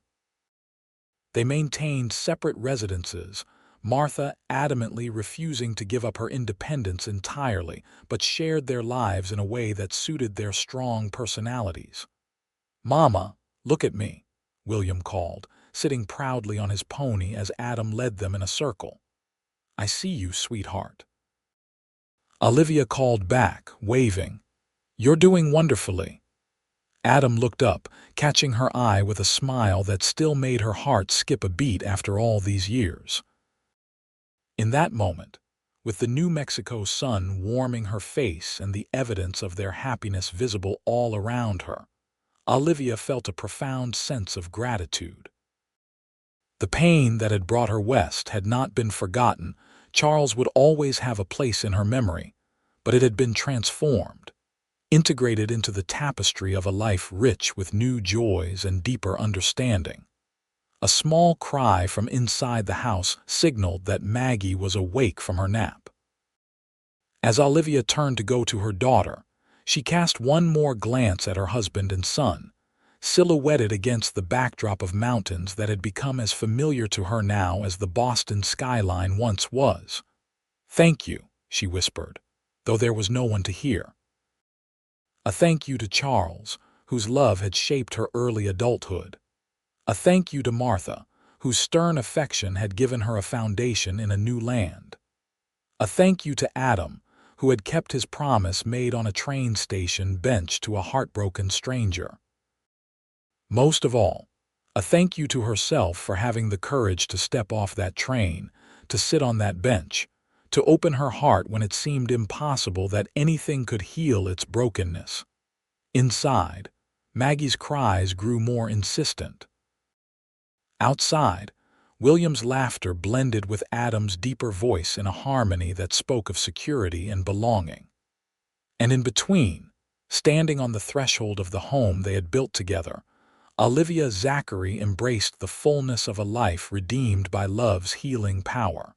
They maintained separate residences, Martha adamantly refusing to give up her independence entirely, but shared their lives in a way that suited their strong personalities. "Mama, look at me," William called, sitting proudly on his pony as Adam led them in a circle. "I see you, sweetheart." Olivia called back, waving. "You're doing wonderfully." Adam looked up, catching her eye with a smile that still made her heart skip a beat after all these years. In that moment, with the New Mexico sun warming her face and the evidence of their happiness visible all around her, Olivia felt a profound sense of gratitude. The pain that had brought her west had not been forgotten. Charles would always have a place in her memory, but it had been transformed, integrated into the tapestry of a life rich with new joys and deeper understanding. A small cry from inside the house signaled that Maggie was awake from her nap. As Olivia turned to go to her daughter, She cast one more glance at her husband and son, silhouetted against the backdrop of mountains that had become as familiar to her now as the Boston skyline once was. "Thank you," she whispered, though there was no one to hear. A thank you to Charles, whose love had shaped her early adulthood. A thank you to Martha, whose stern affection had given her a foundation in a new land. A thank you to Adam, who had kept his promise made on a train station bench to a heartbroken stranger. Most of all, a thank you to herself for having the courage to step off that train, to sit on that bench, to open her heart when it seemed impossible that anything could heal its brokenness. Inside, Maggie's cries grew more insistent. Outside, William's laughter blended with Adam's deeper voice in a harmony that spoke of security and belonging. And in between, standing on the threshold of the home they had built together, Olivia Zachary embraced the fullness of a life redeemed by love's healing power.